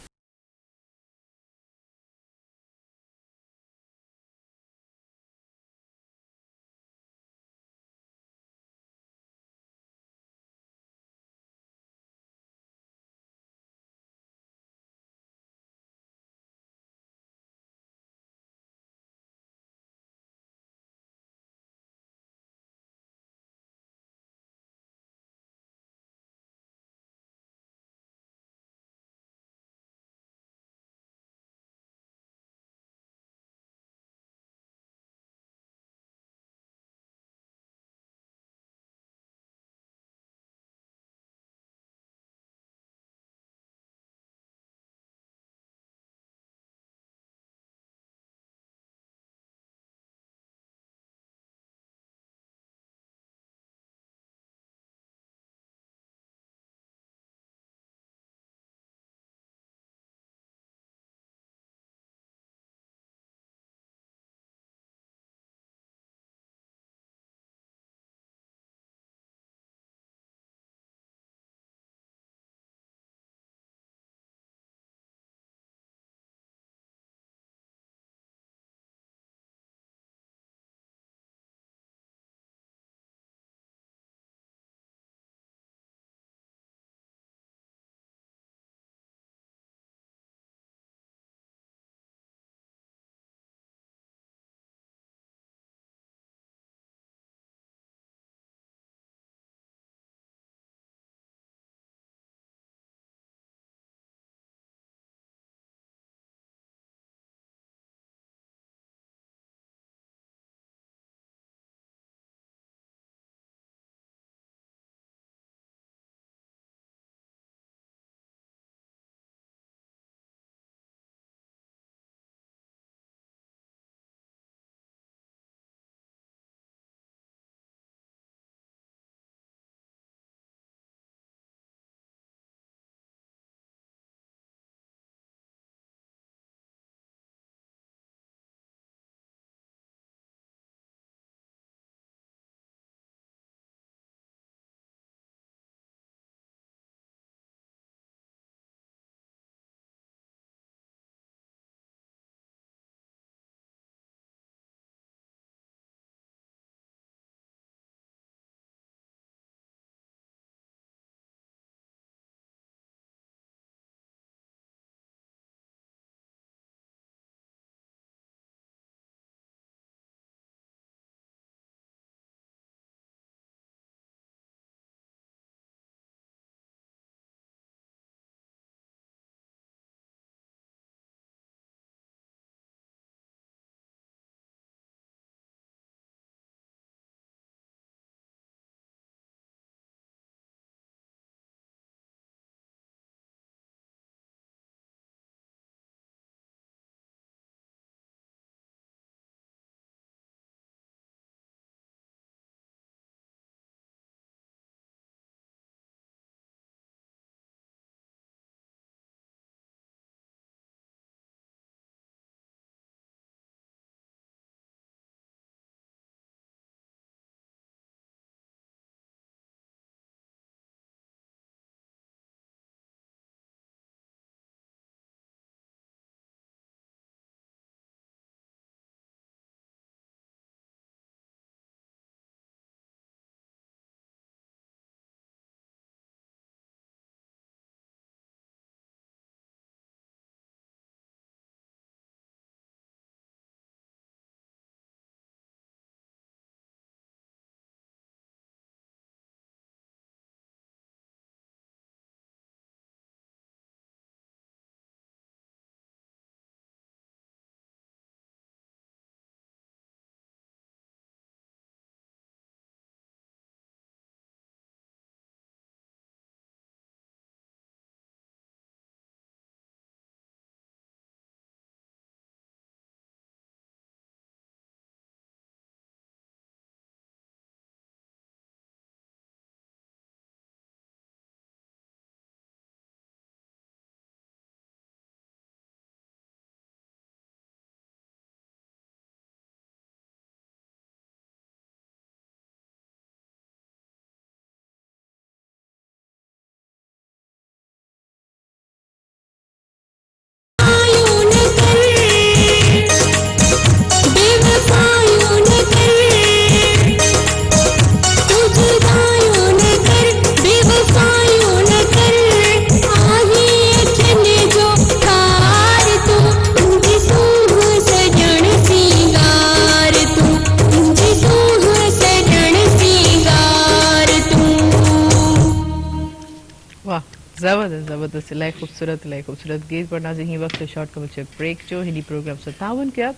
Speaker 1: जबरदस्त जबरदस्त इलाही खूबसूरत गीत पर नाज़रीन हीअ वक़्तु शॉर्ट कमर्शियल ब्रेक जो हिन प्रोग्राम सां ताउन कया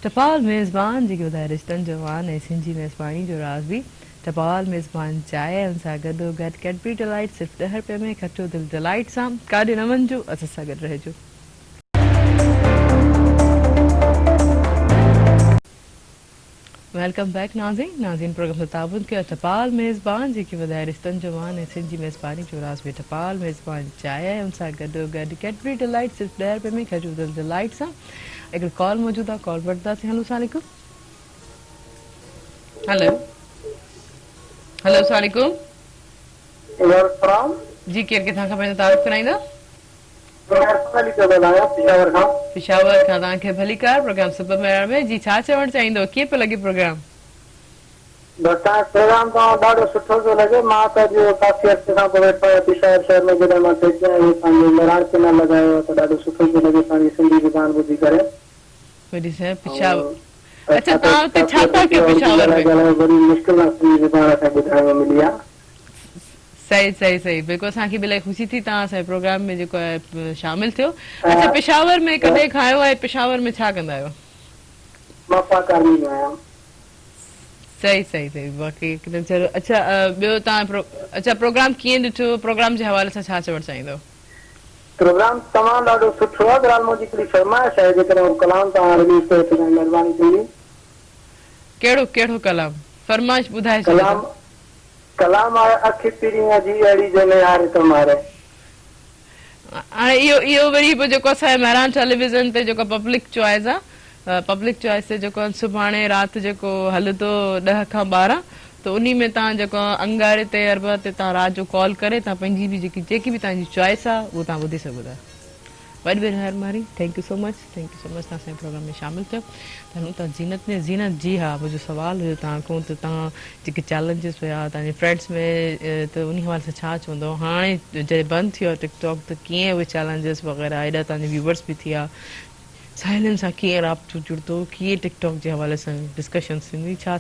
Speaker 1: टपाल मेज़बान जेके ॿुधाए रिश्तनि जवान ऐं सिंधी मेज़बानी जो राज़ बि टपाल मेज़बान चाहे हुन सां गॾो गॾु कैडबरी डिलाइट सिर्फ़ु 10 रुपए में खटो दिलि डिलाइट सां काॾे न वञिजो असां सां गॾु रहिजो। वेलकम बैक नाज़रीन प्रोग्राम सां ताउन कया टपाल मेज़बान जेके वधाए रिश्तनि जवान ऐं सिंधी मेज़बानी जो राज़ बि टपाल मेज़बान चाहे हुन सां गॾो गॾु कैडबरी डिलाइट सिर्फ़ु 10 रुपए में खटो दिलि डिलाइट सां एक कॉल मौजूद है कॉल वठंदासीं। हेलो अस्सलाम वालेकुम। हेलो हेलो अस्सलाम वालेकुम जी केर किथां खां पंहिंजो तारीफ़ कराईंदा? पिशावर खां तव्हांखे भलीकार प्रोग्राम सुपर मेरा में जी छा चवणु चाहींदो कीअं पियो लॻे प्रोग्राम?
Speaker 7: प्रोग्राम ॾाढो सुठो थो लॻे। मां त जो काफ़ी अर्से खां पोइ वेठो आहियां पिशावर शहर में जॾहिं मां पंहिंजो मेराण चैनल लॻायो त ॾाढो सुठो थो लॻे पंहिंजी सिंधी ज़ुबान ॿुधी करे।
Speaker 1: वॾी साहिब पिशावर अच्छा तव्हां हुते छा था कयो पिशावर में?
Speaker 7: वरी मुश्किल सां सिंधी ज़ुबान असांखे ॿुधाइण में मिली आहे।
Speaker 1: सही बिल्कुलु असांखे बि इलाही ख़ुशी थी तव्हां असांजे प्रोग्राम में जेको आहे शामिल थियो। अच्छा पिशावर में कॾहिं खायो आहे? पिशावर में छा कंदा आहियो?
Speaker 7: मां पाक आर्मी में आहियां।
Speaker 1: सही बाक़ी चलो अच्छा ॿियो तव्हां अच्छा प्रोग्राम कीअं ॾिठो? प्रोग्राम जे हवाले सां छा चवणु चाहींदो?
Speaker 7: प्रोग्राम तमामु ॾाढो सुठो आहे। ॻाल्हि मुंहिंजी हिकिड़ी फरमाइश आहे जेकॾहिं कलाम तव्हां रिलीज़ कयो त महिरबानी थींदी।
Speaker 1: कहिड़ो कलाम? फरमाइश ॿुधाए
Speaker 7: कलाम आहे अखि पीड़ीअ जी अड़ी जो यार तुम्हारे।
Speaker 1: हाणे इहो वरी पोइ जेको असांजे मेरान टेलीविज़न ते जेको पब्लिक चॉइस आहे पब्लिक चॉइस ते जेको सुभाणे राति जेको हलंदो 10 खां 12 त उन में तव्हां जेको अंगारे ते अरबा ते तव्हां राति जो कॉल करे तव्हां पंहिंजी बि जेकी बि तव्हांजी चॉइस आहे उहो तव्हां ॿुधी सघो था। वॾी महिरबानी थैंक यू सो मच तव्हां असांजे प्रोग्राम में शामिल थियो। तव्हां ज़ीनत जी हा मुंहिंजो सुवालु हुयो तव्हां खां त तव्हां जेके चैलेंजिस हुया तव्हांजे फ्रेंड्स में त उन हवाले सां छा चवंदो? हाणे जॾहिं बंदि थियो आहे टिकटॉक त कीअं उहे चैलेंजिस वग़ैरह एॾा तव्हांजे व्यूवर्स बि थिया साहेड़ियुनि सां कीअं राब्तो जुड़ंदो कीअं टिकटॉक जे हवाले सां डिस्कशन थींदी छा?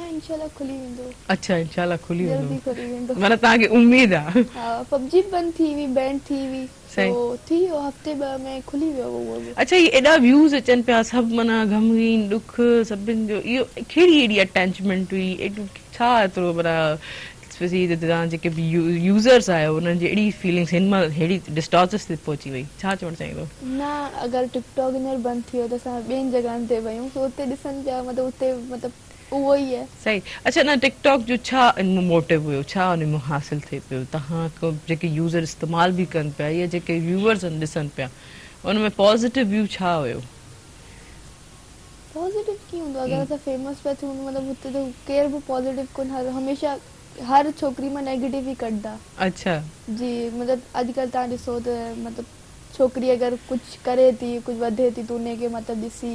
Speaker 3: इंशाल्लाह खुली वेंदो।
Speaker 1: अच्छा इंशाल्लाह खुली
Speaker 3: वेंदो
Speaker 1: माना तव्हांखे उम्मीद आहे?
Speaker 3: हा पबजी बंदि थी हुई बैन थी हुई तो थी वियो हफ़्ते ॿ में खुली वियो उहो बि। अच्छा ये एॾा व्यूज़ अचनि पिया सभु माना ग़मगीन ॾुख सभिनि जो इहो कहिड़ी एॾी अटैचमेंट हुई छा एतिरो माना तव्हां जेके बि यूज़र्स आहियो उन्हनि जी अहिड़ी फीलिंग्स हिन महिल अहिड़ी डिस्टॉर्सिस ते पहुची वई छा चवणु चाहींदो? न अगरि टिकटॉक हींअर बंदि थी वियो त असां ॿियनि जॻहनि ते वयूं त उते ॾिसनि पिया मतिलबु उते मतिलबु उहो ई आहे। सही अच्छा न टिकटॉक जो छा मोटिव हुयो छा उन में हासिल थिए पियो? तव्हां जेके यूज़र इस्तेमालु बि कनि पिया या जेके व्यूवर्स ॾिसनि पिया उन में पॉज़िटिव व्यू छा हुयो? पॉज़िटिव कीअं हूंदो अगरि असां फेमस पिया थियूं मतिलबु हुते त केर बि पॉज़िटिव कोन हमेशह हर छोकिरी मां नेगेटिव ई कढंदा। अच्छा जी मतिलबु अॼुकल्ह तव्हां ॾिसो त मतिलबु छोकिरी अगरि कुझु करे थी कुझु वधे थी त उनखे मतिलबु ॾिसी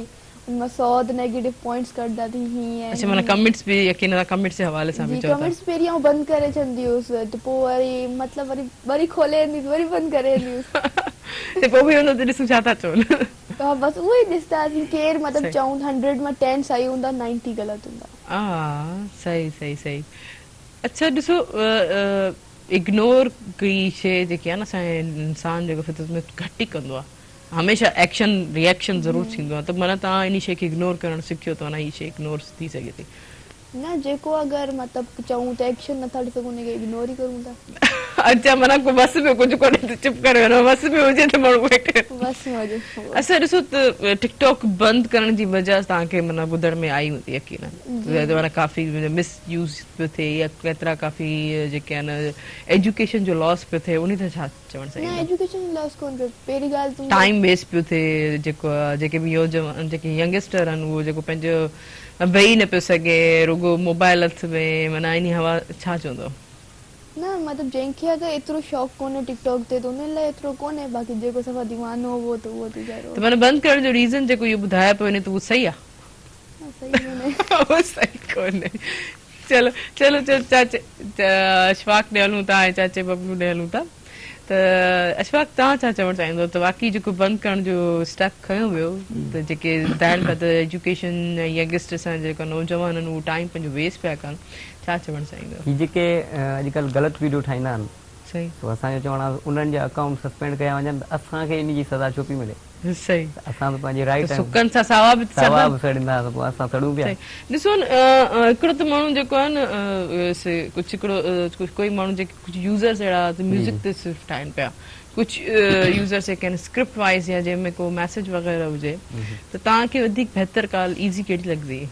Speaker 3: उनमां 100 नेगेटिव पॉइंट्स कढंदा थी हीअं। अच्छा माना कमेंट्स बि यकीन कमेंट्स जे हवाले सां बि चओ था? कमेंट्स पहिरीं आउं बंदि करे छॾंदी हुअसि त पोइ वरी मतिलबु वरी खोले ईंदी वरी बंदि करे ईंदी हुअसि त पोइ बि हुन ते ॾिसूं छा था चवनि? हा बसि उहो ई ॾिसंदासीं केरु मतिलबु चऊं 100 मां 10 सही हूंदा 90 ग़लति हूंदा। हा सही अच्छा ॾिसो इग्नोर कई शइ जेकी आहे न असांजे इंसान जेको फितरत में घटि ई कंदो आहे हमेशह एक्शन रिएक्शन ज़रूरु थींदो आहे त माना तव्हां इन शइ खे इग्नोर करणु सिखियो त हीअ शइ इग्नोर थी सघे थी न जेको अगरि मतिलबु चऊं त एक्शन नथा ॾिसूं उनखे इग्नोर ई करूं था। अच्छा माना को बस में कुझु कोन्हे त चुप करे वञो बस में हुजे त माण्हू वेठे बस में हुजे। अच्छा ॾिसो त टिकटॉक बंदि करण जी वजह तव्हांखे माना ॿुधण में आई हूंदी यकीनन माना काफ़ी मिसयूज़ पियो थिए या केतिरा काफ़ी जेके आहिनि एजुकेशन जो लॉस पियो थिए उन ते छा चवणु चाहींदा? एजुकेशन लॉस कोन पियो पहिरीं ॻाल्हि टाइम वेस्ट पियो थिए जेको जेके बि जेके यंगस्टर आहिनि उहो जेको पंहिंजो वेही न पियो सघे रुगो मोबाइल हथ में माना इन हवा छा चवंदो? न मतिलबु जंहिंखे अगरि एतिरो शौक़ु कोन्हे टिकटॉक ते त उन लाइ एतिरो कोन्हे बाक़ी जेको सफ़ा दीवानो हुओ त उहो थी करे त माना बंदि करण जो रीज़न जेको इहो ॿुधायो पियो वञे त उहो सही आहे? उहो सही कोन्हे। चलो चाचे अशफाक ॾे हलूं था ऐं चाचे बबलू ॾे हलूं था त अशफाक तव्हां छा चवणु चाहींदो त वाक़ई जेको बंदि करण जो स्टेप खयो वियो त जेके ॿुधाइनि पिया त एजुकेशन यंगस्टर सां जेका नौजवान आहिनि उहो टाइम पंहिंजो वेस्ट पिया कनि छा चवणु चाहींदो? हीअ जेके अॼुकल्ह ग़लति वीडियो ठाहींदा आहिनि
Speaker 1: सही
Speaker 5: तो असांजो चवण आहे उन्हनि जा अकाउंट सस्पेंड कया वञनि त असांखे इन जी सज़ा छो पई मिले
Speaker 1: सही
Speaker 5: असां त पंहिंजी राइट
Speaker 1: सुकनि सां सावा बि
Speaker 5: सवाब सड़ींदा त पोइ असां सड़ूं पिया
Speaker 1: ॾिसो हिकिड़ो त माण्हू जेको आहे न कुझु हिकिड़ो कोई माण्हू जेके कुझु यूज़र्स अहिड़ा म्यूज़िक ते सिर्फ़ु ठाहिनि पिया कुझु यूज़र्स जेके आहिनि स्क्रिप्ट वाइज़ या जंहिंमें को मैसेज वग़ैरह हुजे त तव्हांखे वधीक बहितर ॻाल्हि ईज़ी कहिड़ी लॻंदी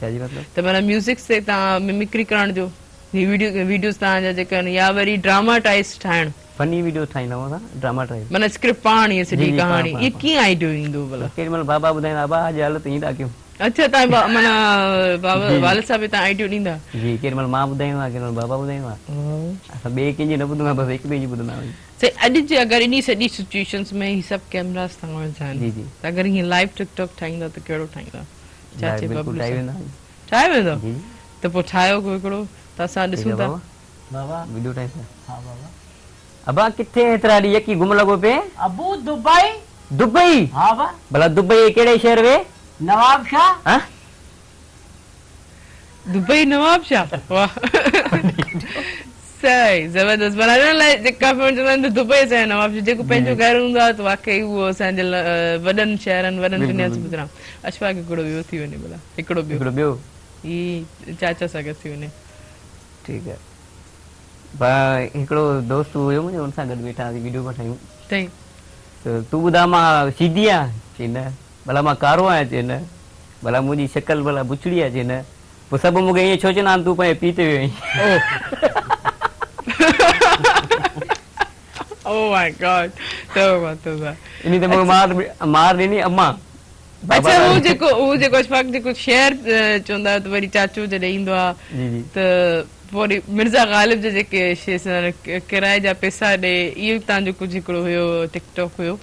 Speaker 5: छाजी मतिलबु
Speaker 1: त माना म्यूज़िक ते तव्हां मिमिक्री करण जो वीडियोस तव्हांजा जेके आहिनि या वरी ड्रामाटाइज़ ठाहिणु
Speaker 5: फनी वीडियो ठाहींदा हुआ ड्रामा टाइप
Speaker 1: माना स्क्रिप्ट पाण इहा सॼी कहाणी इहा कीअं आइडियो ईंदो भला
Speaker 5: केॾी महिल बाबा ॿुधाईंदा बा अॼु हल त ईंदा कयूं
Speaker 1: अच्छा तव्हां माना बाबा वालिद साहिब तव्हां आइडियो ॾींदा
Speaker 5: जी केॾी महिल मां ॿुधाईंदो आहे केॾी महिल बाबा ॿुधाईंदो आहे असां ॿिए कंहिंजी न ॿुधंदा बसि हिकु ॿिए जी ॿुधंदा आहियूं
Speaker 1: सही अॼु जे अगरि इन सॼी सिचुएशन्स में ही सभु कैमरास था वञनि
Speaker 5: जी जी
Speaker 1: त अगरि हीअं लाइव टिकटॉक ठाहींदा त कहिड़ो ठाहींदा चाचे
Speaker 5: बिल्कुलु
Speaker 1: बबलू
Speaker 5: ठाहे
Speaker 1: सां?
Speaker 5: वेंदा आहियूं
Speaker 1: ठाहे वेंदो
Speaker 5: जी
Speaker 1: त पोइ ठाहियो को हिकिड़ो त असां
Speaker 5: ठीक
Speaker 1: ॾिसूं
Speaker 5: है
Speaker 1: था
Speaker 5: बाबा
Speaker 4: बाबा
Speaker 5: वीडियो ठाहे था
Speaker 4: हाँ बाबा
Speaker 5: अबा किथे एतिरा ॾींहं यकी घुम लॻो पे
Speaker 4: अबू दुबई
Speaker 5: दुबई
Speaker 4: हाँ बा
Speaker 5: भला दुबई कहिड़े शहर वे
Speaker 4: नवाब शाह
Speaker 5: हाँ
Speaker 1: दुबई नवाब शाह वाह सही ज़बरदस्त बनाइण लाइ जेका पिणु चवंदा आहिनि त दुबई असांजो नवाब शाह जेको पंहिंजो घर हूंदो आहे त वाकई उहो असांजे वॾनि शहरनि वॾनि दुनिया से ॿुधणा अशफाक हिकिड़ो ॿियो थी वञे भला हिकिड़ो
Speaker 5: हिकिड़ो ॿियो
Speaker 1: ही चाचा सां गॾु थी वञे
Speaker 5: ठीकु आहे भाई हिकिड़ो दोस्त हुयो मुंहिंजो हुन सां गॾु वेठा हुआसीं वीडियो पिया ठाहियूं
Speaker 1: सही
Speaker 5: त तूं ॿुधा मां सीधी आहियां चई न भला मां कारो आहियां चई न भला मुंहिंजी शिकल भला बुछड़ी आहे चई न पोइ सभु मूंखे ईअं छो चवंदा आहिनि तूं पंहिंजे पीउ ते वियो आहीं
Speaker 1: Oh my God. तौबा तौबा
Speaker 5: इन ते मूंखे मार ॾिनी अम्मा
Speaker 1: अच्छा वो जेको अशफाक जेको शहर चवंदा आहियो त वरी चाचो जॾहिं ईंदो आहे
Speaker 5: जी जी
Speaker 1: त पोइ मिर्ज़ा ग़ालिब जा जेके किराए जा पैसा ॾे इहो तव्हांजो कुझु हिकिड़ो हुयो टिकटॉक हुयो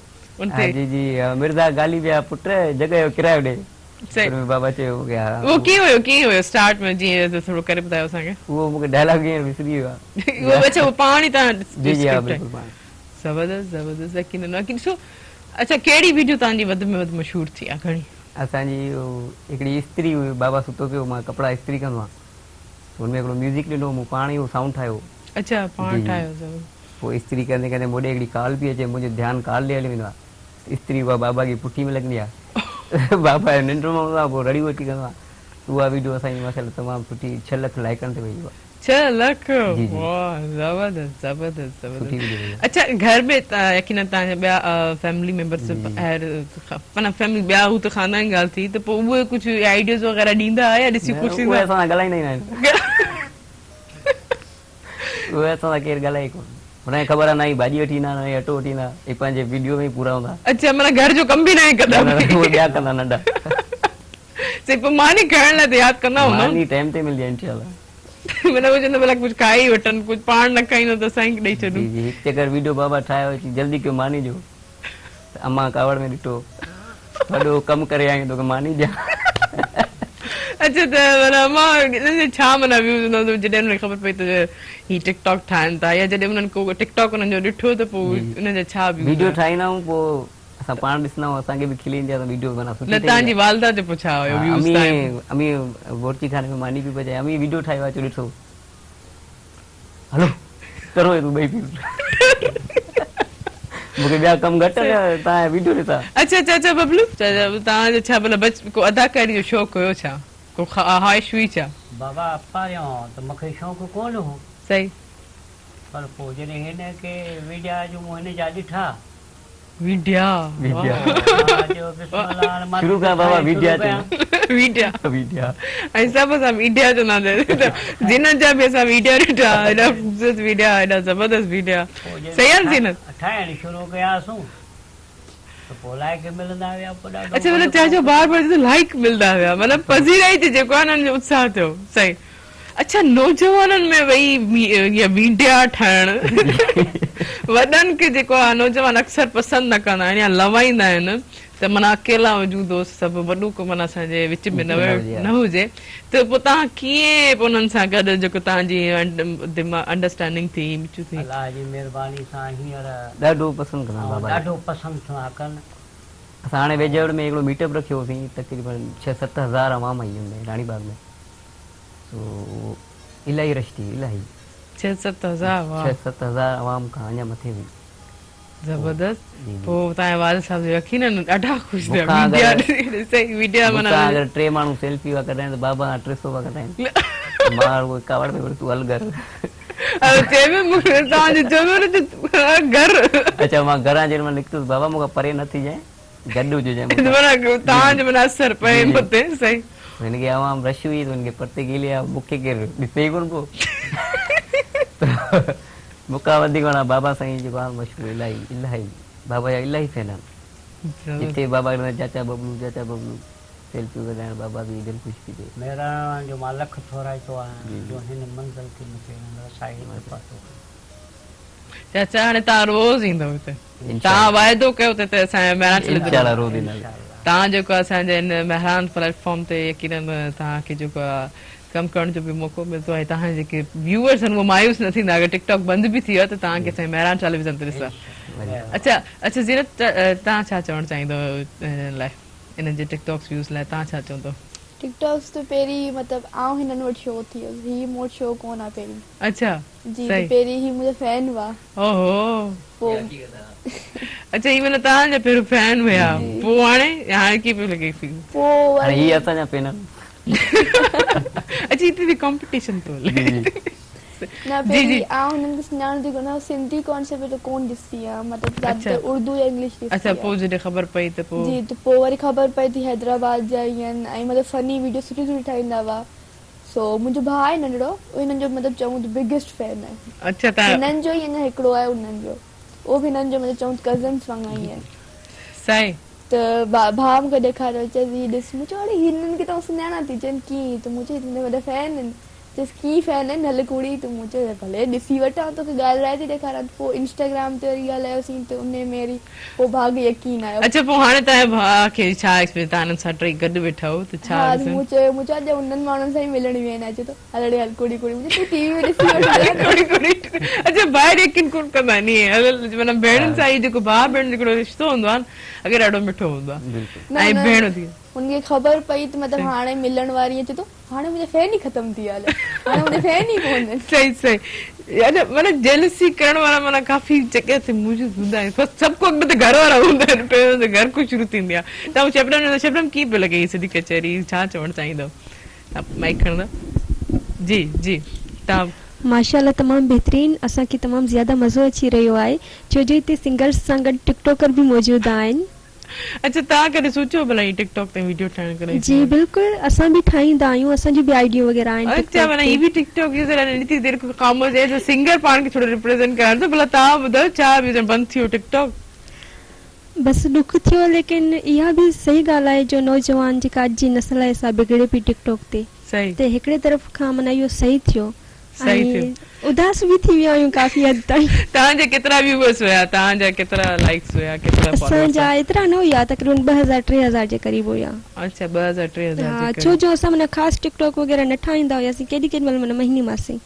Speaker 1: उन ते
Speaker 5: जी जी मिर्ज़ा गालिब जा पुट जॻह जो किरायो ॾे
Speaker 1: सही
Speaker 5: बाबा चयो कि हा
Speaker 1: वो कीअं हुयो स्टार्ट में जीअं त थोरो करे ॿुधायो असांखे
Speaker 5: उहो मूंखे डायलॉग ईअं विसरी वियो आहे
Speaker 1: उहो अच्छा उहो पाण ई तव्हां
Speaker 5: जी जी हा बिल्कुलु पाण
Speaker 1: ज़बरदस्त ज़बरदस्त यकीन ॾिसो अच्छा कहिड़ी वीडियो तव्हांजी वधि में वधि मशहूरु थी आहे घणी
Speaker 5: असांजी हिकिड़ी इस्त्री हुई बाबा सुतो पियो मां कपिड़ा इस्त्री कंदो आहियां हुनमें हिकिड़ो म्यूज़िक ॾिनो मूं पाण ई उहो साउंड ठाहियो
Speaker 1: अच्छा पाण
Speaker 5: जी।
Speaker 1: ठाहियो ज़बरदस्त
Speaker 5: पोइ इस्त्री कंदे कंदे मूं ॾे हिकिड़ी काल पई अचे मुंहिंजो ध्यानु काल ॾे हली वेंदो आहे इस्त्री उहा बाबा जी पुठी में लॻंदी आहे बाबा निंड में हूंदो आहे पोइ रड़ी वठी कंदो आहे उहा वीडियो असांजी मसाइल तमामु सुठी 6 लख लाइकनि ते वई आहे
Speaker 1: 6 लख
Speaker 5: जी, जी।
Speaker 1: वाह ज़बरदस्त ज़बरदस्त
Speaker 5: सुठी
Speaker 1: ज़बरदस्त
Speaker 5: वीडियो वई आहे
Speaker 1: अच्छा घर में यकीन तव्हांजा ॿिया फैमिली मेंबर्स माना फैमिली ॿिया हू त ख़ानदानी ॻाल्हि थी त पोइ उहे कुझु आइडियाज़ वग़ैरह ॾींदा या ॾिसी ख़ुशि
Speaker 5: उहे
Speaker 1: थींदा
Speaker 5: असां सां ॻाल्हाईंदा ई न आहिनि उहे असां सां केरु ॻाल्हाए कोन हुनखे ख़बर आहे न ही भाॼी वठी ईंदा न ही अटो वठी ईंदा ही पंहिंजे वीडियो में ई पूरा हूंदा
Speaker 1: अच्छा माना घर जो कम बि न कंदा
Speaker 5: उहे ॿिया कंदा नंढा
Speaker 1: सही पोइ मानी करण लाइ त यादि कंदा हूंदा
Speaker 5: मानी टाइम ते मिलंदी आहे इनशाला
Speaker 1: माना उहो चवंदा भला कुझु खाई वठनि कुझु पाण न खाईंदो त असांखे ॾेई छॾूं
Speaker 5: जी जी हिकु चकर वीडियो बाबा ठाहियो अची जल्दी कयो मानी जो त अम्मा कावड़ में ॾिठो वॾो कमु करे आई तोखे मानी ॾियां
Speaker 1: अच्छा त माना मां इनजे छा माना व्यूज़ हूंदो जॾहिं उनखे ख़बर पई त ही टिकटॉक ठाहिनि था या जॾहिं उन्हनि को टिकटॉक उन्हनि जो ॾिठो त पोइ उनजा छा
Speaker 5: वीडियो ठाहींदा आहियूं पोइ असां पाण ॾिसंदा आहियूं असांखे बि खिली ईंदी आहे त वीडियो माना सुठी
Speaker 1: न तव्हांजी वालदा जो पोइ छा हुयो व्यूज़
Speaker 5: अमी बोरची खाने में मानी पई बजाए अमी वीडियो ठाहियो आहे अचो ॾिठो हलो करो तूं ॿई पी मूंखे ॿिया कमु घटि तव्हां वीडियो ॾिसां
Speaker 1: अच्छा अच्छा अच्छा बबलू तव्हांजो छा भला को अदाकारी जो शौक़ु हुयो छा को ख़्वाहिश हुई छा
Speaker 4: बाबा पहिरियों त मूंखे शौक़ु कोन हो
Speaker 1: सही
Speaker 4: पर पोइ जॾहिं हिन खे वीडिया जो मूं हिन जा ॾिठा
Speaker 1: वीडिया
Speaker 5: शुरू खां बाबा वीडिया
Speaker 1: वीडिया
Speaker 5: वीडिया
Speaker 1: ऐं सभु असां वीडिया चवंदा जिन जा बि असां वीडिया ॾिठा हेॾा ख़ूबसूरत वीडिया हेॾा ज़बरदस्त वीडिया सही आहे जीनत
Speaker 4: ठाहिण शुरू कयासीं त पोइ लाइक मिलंदा विया पोइ ॾाढो
Speaker 1: अच्छा मतलब चाचो बार बार लाइक मिलंदा हुया मतलब पज़ीराई थी जेको आहे हुननि जो उत्साह थियो सही अच्छा नौजवाननि में वई मीडिया ठाहिण वॾनि खे जेको आहे नौजवान अक्सर पसंदि न कंदा आहिनि या लवाईंदा आहिनि त माना अकेला हुजूं दोस्त सभु वॾो को माना असांजे विच में न हुजे त पोइ तव्हां कीअं पोइ उन्हनि सां गॾु जेको तव्हांजी अंडरस्टैंडिंग थी थी
Speaker 4: अलाह जी महिरबानी सां हींअर
Speaker 5: ॾाढो पसंदि कंदा बाबा
Speaker 4: ॾाढो पसंदि था कनि
Speaker 5: असां हाणे वेझड़ में हिकिड़ो मीटअप रखियो होसीं तक़रीबन 6-7 हज़ार अवाम आई हुन में रानीबाग में तो इलाही रश थी इलाही
Speaker 1: 6-7 वाह
Speaker 5: 6-7 आवाम खां अञा मथे हुई
Speaker 1: जबरदस्त
Speaker 5: जी, जी।
Speaker 1: पोइ तव्हांजे वारिद साहब जो यकीनन ॾाढा ख़ुशि थिया
Speaker 5: मूंखां
Speaker 1: मीडिया
Speaker 5: अगरि-
Speaker 1: सही मीडिया माना
Speaker 5: मूंखां अगरि 3 माण्हू सेल्फी हुआ कढाइनि त बाबा 300 हुआ कढाइनि मां उहो कावड़ में वरी तूं हल घर
Speaker 1: चइबो मूंखे तव्हांजो चइबो घर
Speaker 5: अच्छा मां घरां जेॾी महिल निकितुसि बाबा मूंखां परे न थी जाए गॾु हुजे मूंखां
Speaker 1: माना तव्हांजो माना असर पए
Speaker 5: जी, जी।
Speaker 1: मथे सही
Speaker 5: हिनखे आवाम रश हुई त हुनखे परते गिली आहे मूंखे केरु ॾिसे ई कोन पियो मूंखां वधीक माना बाबा साईं जेको आहे मशहूरु इलाही इलाही बाबा जा इलाही फैन आहिनि जिते बाबा चाचा बबलू सेल्फी कढाइण बाबा बि दिलि ख़ुशि थी थिए
Speaker 4: महिराण जो मां लख थोराईंदो आहियां जो हिन मंज़िल खे मूंखे रसाई पातो
Speaker 1: चाचा हाणे तव्हां रोज़ ईंदव हिते
Speaker 5: इंशाल्लाह।
Speaker 1: तव्हां वाइदो कयो त हिते असांजे महिरान
Speaker 5: इंशाल्लाह रोज़ ईंदासीं
Speaker 1: तव्हां जेको आहे असांजे हिन महिरान प्लेटफॉर्म ते यकीनन तव्हांखे जेको आहे कमु करण जो बि मौक़ो मिलंदो आहे तव्हां जेके व्यूअर्स आहिनि उहे मायूस न थींदा अगरि टिकटॉक बंदि बि थी वियो त तव्हांखे असांजे महिरान टेलीविज़न ते ॾिसो अच्छा ज़ीनत तव्हां छा चवणु चाहींदव हिन लाइ हिननि जे टिकटॉक्स व्यूज़ लाइ तव्हां छा चवंदव
Speaker 3: टिकटॉक्स तो पहिरीं मतिलबु आउं हिननि वटि शो थी वियो ही मूं वटि शो कोन आहे पहिरीं
Speaker 1: अच्छा
Speaker 3: जी
Speaker 1: सही।
Speaker 3: त पहिरीं ही मुंहिंजो फैन हुआ
Speaker 1: ओहो
Speaker 3: पोइ
Speaker 1: अच्छा ही माना तव्हांजा पहिरियों फैन हुया पोइ हाणे कीअं पियो लॻे फील
Speaker 3: पोइ
Speaker 5: हाणे
Speaker 3: वरी
Speaker 5: हीअ असांजा फैन
Speaker 1: अच्छा हिते बि कॉम्पिटिशन थो हले
Speaker 3: न पहिरीं आउं हुननि खे सुञाणंदी कोन आहियां, सिंधी कॉन्सेप्ट त कोन ॾिसंदी आहियां मतिलबु ज़्यादातर उर्दू या इंग्लिश ॾिसंदी
Speaker 1: अच्छा
Speaker 3: आहियां।
Speaker 1: पोइ जॾहिं ख़बर पई त पोइ
Speaker 3: जी त पोइ वरी ख़बर पई थी हैदराबाद जा ई आहिनि ऐं मतिलबु फनी वीडियो सुठी सुठी ठाहींदा हुआ सो मुंहिंजो भाउ आहे नंढड़ो उहो हिननि जो मतिलबु चऊं त बिगेस्ट फैन आहे
Speaker 1: अच्छा तव्हां
Speaker 3: हिननि जो ई अञा हिकिड़ो आहे उन्हनि जो उहो बि हिननि जो मतिलबु चऊं कज़न्स वांगुरु ई आहिनि
Speaker 1: सही
Speaker 3: त भाउ मूंखे ॾेखारियो चए हीअ ॾिस मूं चयो अड़े हिननि खे त सुञाणा थी चवनि कीअं त मूं चयो हिन वॾा फैन आहिनि चयसि कीअं फैन आहिनि हल कुड़ी त मूं चयो भले ॾिसी वठां तोखे ॻाल्हाए थी ॾेखारां पोइ इंस्टाग्राम ते वरी ॻाल्हायोसीं त उन में वरी पोइ भाउ खे यकीन आयो
Speaker 1: अच्छा पोइ हाणे तव्हांजे भाउ खे छा एक्सपीरियंस तव्हां हिननि सां टई गॾु वेठा हो त छा
Speaker 3: हा
Speaker 1: ॾिसनि?
Speaker 3: मूं चयो अॼु उन्हनि माण्हुनि सां ई मिलण वेंदा अचे थो हल ॾे हल कुड़ी कुड़ी मुंहिंजो तूं टीवी में ॾिसी वठ
Speaker 1: कुड़ी कुड़ी अच्छा ॿाहिरि यकीन कोन कंदा आहिनि ईअं हल माना भेणनि सां ई जेको भाउ भेण जो हिकिड़ो रिश्तो हूंदो आहे न अगरि ॾाढो मिठो हूंदो आहे
Speaker 5: बिल्कुलु
Speaker 1: ऐं भेण थी
Speaker 3: हुनखे ख़बर पई त मतिलबु हाणे मिलण वारी अचे थो हाणे मुंहिंजा फैन ई ख़तम थी विया हले हाणे मुंहिंजा फैन ई कोन्हनि
Speaker 1: सही सही अच्छा माना जेलसी करण वारा माना काफ़ी जॻह ते मौजूदु हूंदा आहिनि बसि सभु को अॻिते घर वारा हूंदा आहिनि पहिरियों त घर खां शुरू थींदी आहे तव्हां शबनम कीअं पियो लॻे हीअ सॼी कचहरी छा चवणु चाहींदव माइक खणंदा जी जी तव्हां
Speaker 2: माशाल्लाह तमामु बहितरीन असांखे तमामु ज़्यादा मज़ो अची रहियो आहे छो जो हिते सिंगर्स सां गॾु टिकटॉकर बि मौजूदु आहिनि
Speaker 1: अच्छा तव्हां कॾहिं सोचियो भला हीअ टिकटॉक ते वीडियो ठाहिण करे
Speaker 2: जी बिल्कुलु असां बि ठाहींदा आहियूं असांजी बि आइडियो वग़ैरह आहिनि
Speaker 1: अच्छा
Speaker 2: TikTok
Speaker 1: माना
Speaker 2: ते।
Speaker 1: ही बि टिकटॉक यूज़र आहिनि इतनी देर खां ख़ामोश आहे सिंगर पाण खे थोरो रिप्रेज़ेंट करण थो भला तव्हां ॿुधायो छा बंदि थियो टिकटॉक
Speaker 2: बसि ॾुख थियो लेकिन इहा बि सही ॻाल्हि आहे जो नौजवान जेका अॼु जी नस्ल आहे सा बिगड़े पई टिकटॉक ते
Speaker 1: सही
Speaker 2: त हिकिड़े तरफ़ खां माना इहो सही थियो
Speaker 1: सही
Speaker 2: ऐं
Speaker 1: थियो।
Speaker 2: उदास बि थी विया आहियूं काफ़ी हद ताईं
Speaker 1: तव्हांजा केतिरा व्यूअर्स हुया तव्हांजा केतिरा लाइक्स हुया केतिरा
Speaker 2: असांजा एतिरा न हुया तक़रीबन 2000-3000 जे क़रीब हुया
Speaker 1: अच्छा 2000-3000
Speaker 2: हा छो जो असां माना ख़ासि टिकटॉक वग़ैरह न ठाहींदा हुयासीं केॾी महिल माना महीने मासी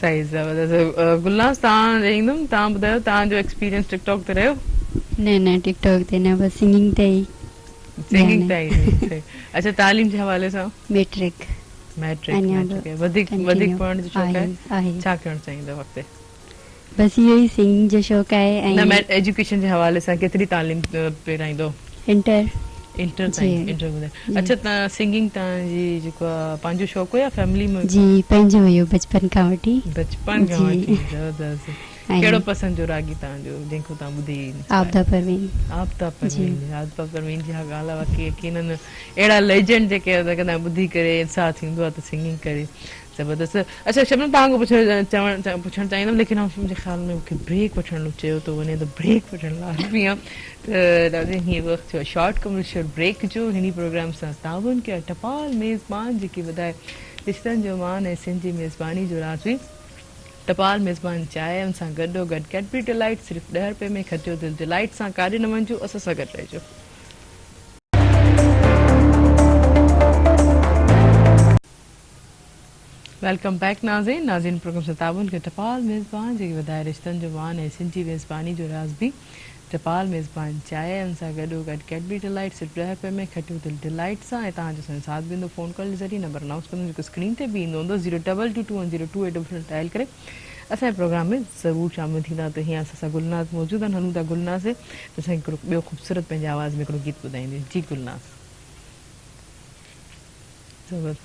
Speaker 1: सही ज़बरदस्त गुलनाज़ तव्हां ईंदुमि तव्हां ॿुधायो तव्हांजो एक्सपीरियंस टिकटॉक ते रहियो
Speaker 8: न टिकटॉक ते न बस सिंगिंग ते ही
Speaker 1: सिंगिंग ताईं अच्छा तालीम जे हवाले सां
Speaker 8: मैट्रिक
Speaker 1: मैट्रिक वधीक पढ़ण जो शौक़ु आहे छा करणु चाहींदव अॻिते
Speaker 8: बस इहो ई सिंगिंग जो शौक़ु आहे
Speaker 1: न
Speaker 8: ऐं
Speaker 1: एजुकेशन जे हवाले सां केतिरी तालीम पहिराईंदो
Speaker 8: इंटर
Speaker 1: इंटर ताईं इंटर ॿुधायो अच्छा तव्हां सिंगिंग तव्हांजी जेको आहे पंहिंजो शौक़ु हुयो फैमिली में
Speaker 8: जी पंहिंजो हुयो बचपन खां वठी
Speaker 1: बचपन खां
Speaker 8: जी।
Speaker 1: वठी ज़बरदस्त
Speaker 8: ऐं
Speaker 1: कहिड़ो पसंदि जो रागी तव्हांजो जंहिंखो तव्हां ॿुधी
Speaker 8: आपदा परवीन
Speaker 1: आपदा
Speaker 8: जी।
Speaker 1: परवीन जी ॻाल्हि आहे बाक़ी यकीनन अहिड़ा लेजेंड जेके तव्हां ॿुधी करे इंसानु थींदो आहे त सिंगिंग करे ज़बरदस्त अच्छा शबनम तव्हां खां पुछणु चाहींदमि लेकिन मुंहिंजे ख़्याल में मूंखे ब्रेक वठणु चयो थो वञे त ब्रेक वठण लाज़मी आहे त ॾाढो हीअं वक़्तु थियो शॉर्ट कमर्शियल ब्रेक जो हिन प्रोग्राम सां ताउन कयो टपाल मेज़बान जेकी वधाए रिश्तनि जो मान ऐं सिंधी मेज़बानी जो राज़ हुई टपाल मेज़बान चांहि उन सां गॾो गॾु कैडबरी डिलाइट सिर्फ़ु 10 रुपए में खटियो दिलि डिलाइट सां काॾे न वञिजो असां सां गॾु रहिजो वेलकम बैक नाज़रीन प्रोग्राम सां ताउन के टपाल मेज़बान जेकी वधाए रिश्तनि जो मान ऐं सिंधी मेज़बानी जो राज़ बि टपाल मेज़बान चांहि उन सां गॾो गॾु कैडबरी डिलाइट सिर्फ़ु 10 रुपए में खटियो दिलि डिलाइट सां ऐं तव्हांजो असांजो साथ बि ईंदो फ़ोन कॉल जे ज़रिए नंबर अनाउंस कंदो जेको स्क्रीन ते बि ईंदो हूंदो 022210288 डायल करे असांजे प्रोग्राम में ज़रूरु शामिल थींदा। त हीअं असां गुलनाज़ मौजूदु आहिनि, हलूं था गुलनाज़ से त असांखे हिकिड़ो ॿियो ख़ूबसूरत पंहिंजे आवाज़ में हिकिड़ो गीत ॿुधाईंदी। जी गुलनाज़ ज़रूरु।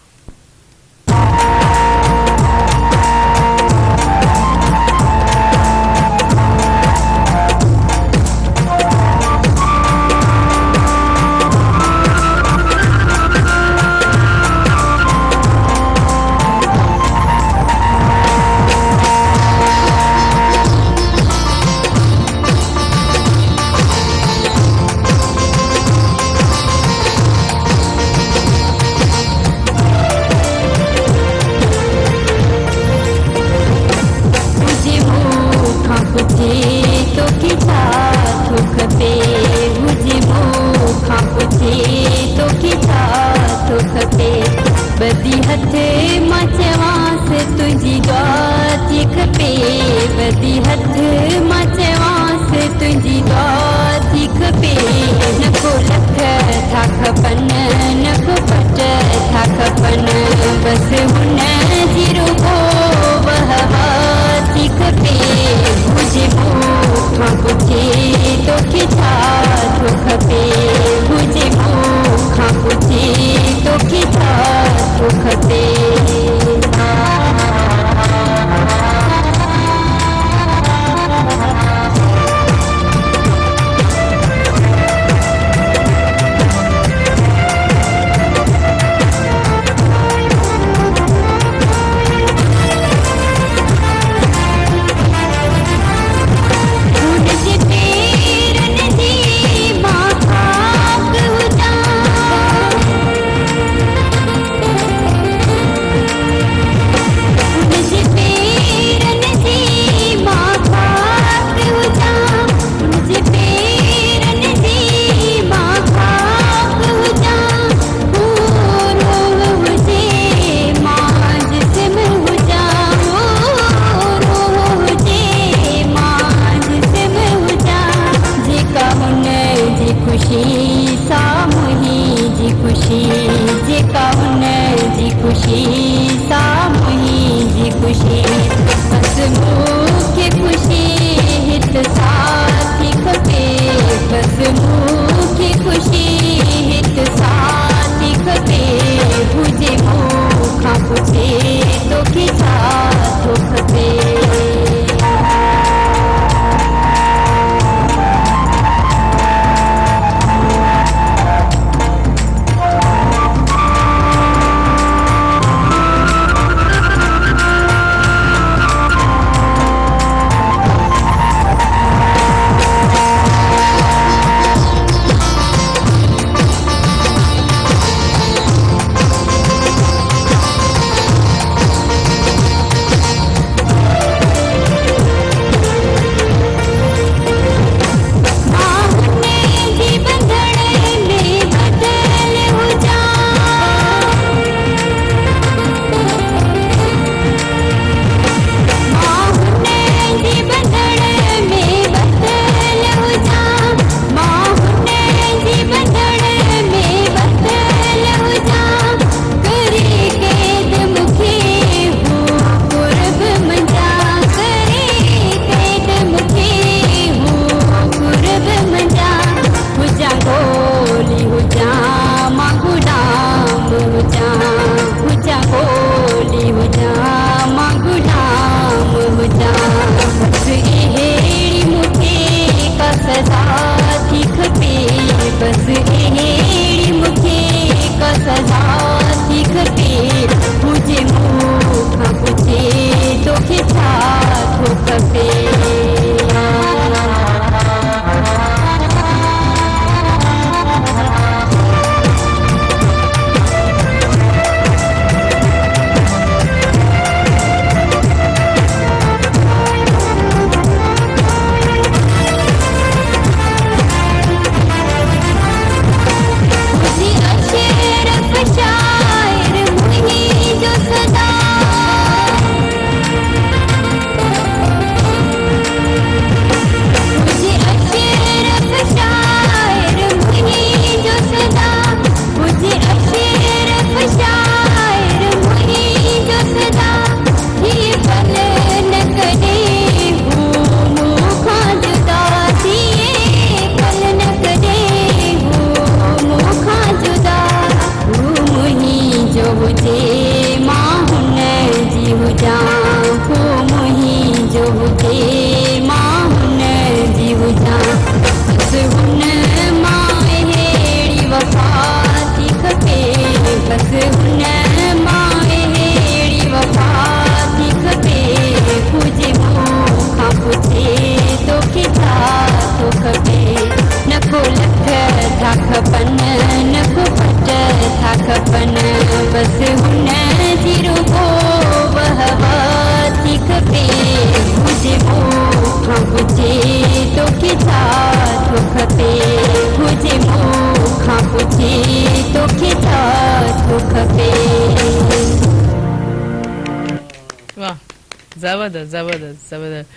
Speaker 1: ज़बरदस्त ज़बरदस्त ज़बरदस्त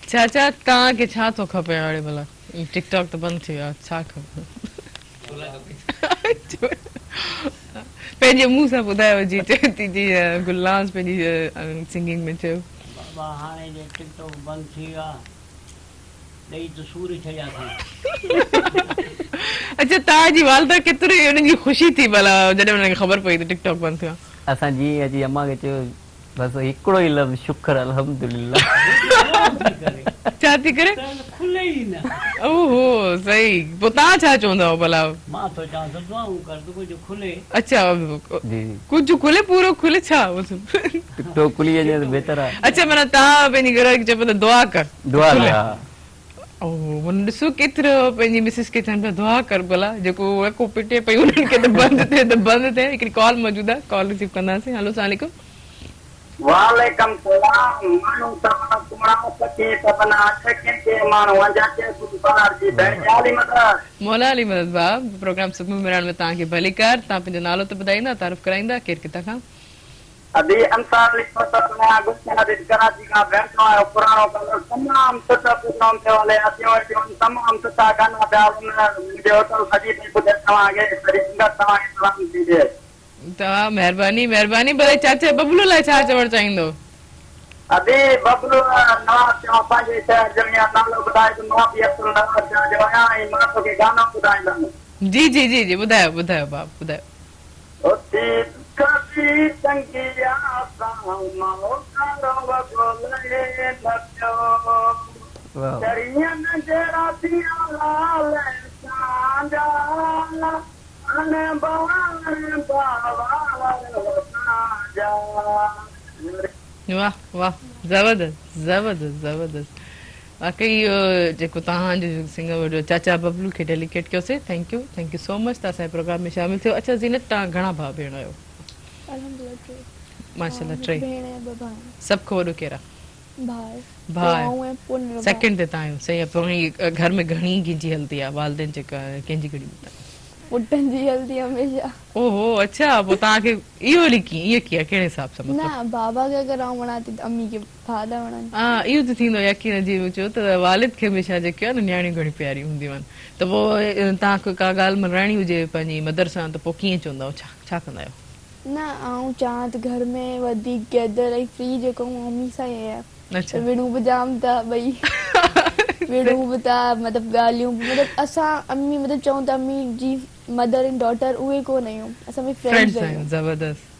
Speaker 1: चाचा तव्हांखे छा थो खपे हाणे भला टिकटॉक त बंदि थी वियो आहे छा खपे पंहिंजे मुंहं सां ॿुधायो जी चए थी जी गुलनाज़ पंहिंजी सिंगिंग में चयो
Speaker 4: बाबा हाणे जे टिकटॉक बंदि थी वियो आहे ॾेई त सूर छॾिया अथई
Speaker 1: अच्छा तव्हांजी वालदा केतिरी हुननि जी ख़ुशी थी भला जॾहिं हुनखे ख़बर पई त टिकटॉक बंदि थियो आहे
Speaker 5: असां जीअं अची अम्मा खे चयो बसि हिकिड़ो ई लफ़्ज़ शुक्र अल्हम्दुलिल्लाह
Speaker 1: छा थी करे
Speaker 4: खुले ई न
Speaker 1: ओहो सही पोइ तव्हां छा चवंदा भला
Speaker 4: मां थो चवां त दुआऊं कर त कुझु खुले
Speaker 1: अच्छा
Speaker 5: जी
Speaker 1: कुझु खुले पूरो खुले छा
Speaker 5: टिकटॉक खुली वञे त बहितर आहे
Speaker 1: अच्छा माना तव्हां पंहिंजी घर खे चइबो त दुआ कर
Speaker 5: दुआ
Speaker 1: खुले।
Speaker 5: हा
Speaker 1: ओह मन ॾिसो केतिरो पंहिंजी मिसिस खे चवनि पिया दुआ कर भला जेको को पिटे पई उन्हनि खे त बंदि थिए हिकिड़ी कॉल मौजूदु आहे कॉल रिसीव कंदासीं हेलो अस्सलाम वालेकुम
Speaker 7: वालेकुम सलाम मानू तमाम कुमड़ा सके सपना सके के मानू वंजा के सुपार जी दयाली मदद
Speaker 1: मौला अली मदद बाब प्रोग्राम सुबह मिरान में तव्हांखे भली कर तव्हां पंहिंजो नालो त ॿुधाईंदा तारीफ़ कराईंदा केरु किथां खां
Speaker 7: अभी अंसार लिखो तो मैं गुस्सा दे कराची का बैठो है पुरानो कलर तमाम सुठा प्रोग्राम थे वाले अतियों तमाम सुठा गाना प्यार में जो तो सजी पे कुछ आगे तरीका तमाम सलाम दीजिए
Speaker 1: तव्हां महिरबानी महिरबानी भले चाचा बबलू लाइ छा चवणु चाहींदो
Speaker 7: अभी बबलू नवाज पांचे शहर जमिया नालो बुधाए तो नवाज अब्दुल नवाज जो आया मां तो के गाना बुधाईंदा
Speaker 1: जी जी जी जी ॿुधायो ॿुधायो बाप ॿुधायो
Speaker 7: ओती कभी संगिया सामो करो बोले नचो
Speaker 5: वाह
Speaker 7: दरियन जरा पिया लाल सांजा अने बावन बावा सांजा
Speaker 1: वाह वाह ज़बरदस्त ज़बरदस्त ज़बरदस्त वाकई इहो जेको तव्हांजो सिंगर वॾो चाचा बबलू खे डेलीकेट कयोसीं थैंक यू सो मच तव्हां असांजे प्रोग्राम में शामिल थियो अच्छा ज़ीनत तव्हां घणा भाउ भेण आहियो
Speaker 3: अल्हम्दुलिल्लाह
Speaker 1: माशाल्लाह टे
Speaker 3: भेण ऐं ॿ भाउ
Speaker 1: सभु खां वॾो केरु आहे
Speaker 3: भाउ
Speaker 1: भाउ
Speaker 3: ऐं पुनर
Speaker 1: सेकंड ते तव्हां आहियो सही आहे पोइ घर में घणी कंहिंजी हलंदी आहे वालदेन जेका कंहिंजी घणी
Speaker 3: पुटनि जी हल्दी हमेशा
Speaker 1: ओहो अच्छा पोइ तव्हांखे इहो लिखी ईअं कीअं कहिड़े हिसाब सां
Speaker 3: न बाबा खे अगरि आउं वणां थी अम्मी खे भाउ था वणनि
Speaker 1: हा इहो त थींदो यकीन जी चयो त वालिद खे हमेशह जेके आहे न न्याणियूं घणी प्यारियूं हूंदियूं आहिनि त पोइ तव्हांखे का ॻाल्हि मल्हाइणी हुजे पंहिंजी मदर सां त पोइ कीअं चवंदा छा कंदा आहियो
Speaker 3: न आउं चाहियां त घर में वधीक गैदर ऐं फ्री जेको मम्मी सां ई आहियां
Speaker 1: अच्छा
Speaker 3: विड़ूं बि जाम था ॿई विड़ूं बि था मतिलबु ॻाल्हियूं मतिलबु असां अम्मी मतिलबु चऊं त अम्मी जी मदर एंड डॉटर उहे कोन आहियूं असां बि फ्रेंड्स आहियूं
Speaker 1: ज़बरदस्त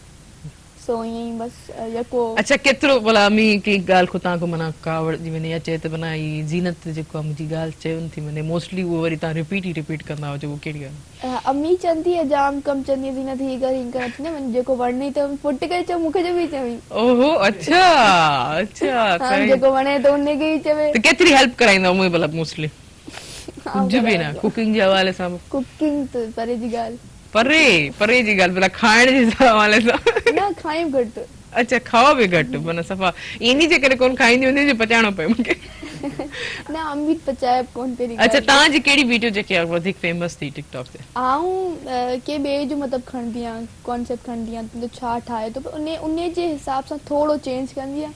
Speaker 3: सो ईअं ई बसि जेको
Speaker 1: अच्छा केतिरो भला अम्मी की ॻाल्हि को तव्हांखे माना कावड़जी वञे या चए त माना हीअ ज़ीनत जेको आहे मुंहिंजी ॻाल्हि चयो थी वञे मोस्टली उहो वरी तव्हां रिपीट कंदा हुजो उहो कहिड़ी ॻाल्हि
Speaker 3: अम्मी चवंदी आहे जाम कमु चवंदी आहे ज़ीनत हीअ कर हीअं कर थींदो जेको वणे त पुट खे चओ मूंखे जो बि चवई
Speaker 1: ओहो अच्छा अच्छा सही
Speaker 3: जेको वणे त उनखे ई चवे
Speaker 1: त केतिरी हेल्प कराईंदा उहे भला मोस्टली कुझु बि न कुकिंग जे हवाले सां
Speaker 3: कुकिंग त परे जी ॻाल्हि
Speaker 1: परे जी ॻाल्हि भला खाइण जे हवाले सां
Speaker 3: न खायूं घटि
Speaker 1: अच्छा खाओ बि घटि माना सफ़ा इन्ही जे करे कोन खाईंदी हूंदी जो पचाइणो पए मूंखे
Speaker 3: न अम्मी पचाए कोन पहिरीं
Speaker 1: अच्छा तव्हांजी कहिड़ी वीडियो जेकी आहे वधीक फेमस थी टिकटॉक ते
Speaker 3: आऊं के ॿिए जो मतिलबु खणंदी आहियां कॉन्सेप्ट खणंदी आहियां तुंहिंजो छा ठाहे थो उन जे हिसाब सां थोरो चेंज कंदी आहियां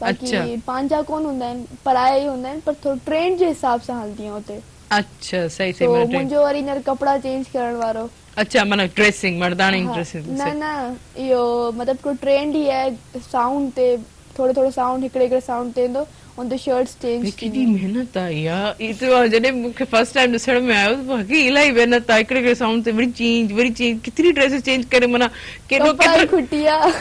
Speaker 3: बाक़ी पंहिंजा कोन हूंदा आहिनि पराया ई हूंदा आहिनि पर थोरो ट्रेंड जे हिसाब सां हलंदी आहियां हुते
Speaker 1: अच्छा सही
Speaker 3: तो मुंहिंजो वरी हींअर कपिड़ा चेंज करण वारो
Speaker 1: अच्छा माना ड्रेसिंग मर्दानी ड्रेसिंग
Speaker 3: न इहो मतिलबु को ट्रेंड ई आहे साउंड ते थोरो साउंड हिकिड़े साउंड ते ईंदो उन ते शर्ट्स चेंज
Speaker 1: केॾी महिनत आहे यार इहो जॾहिं मूंखे फर्स्ट टाइम ॾिसण में आयो त बाक़ी इलाही महिनत आहे हिकिड़े साउंड ते वरी चेंज केतिरी ड्रेसिस चेंज करे माना केतिरो
Speaker 3: खुटी आहे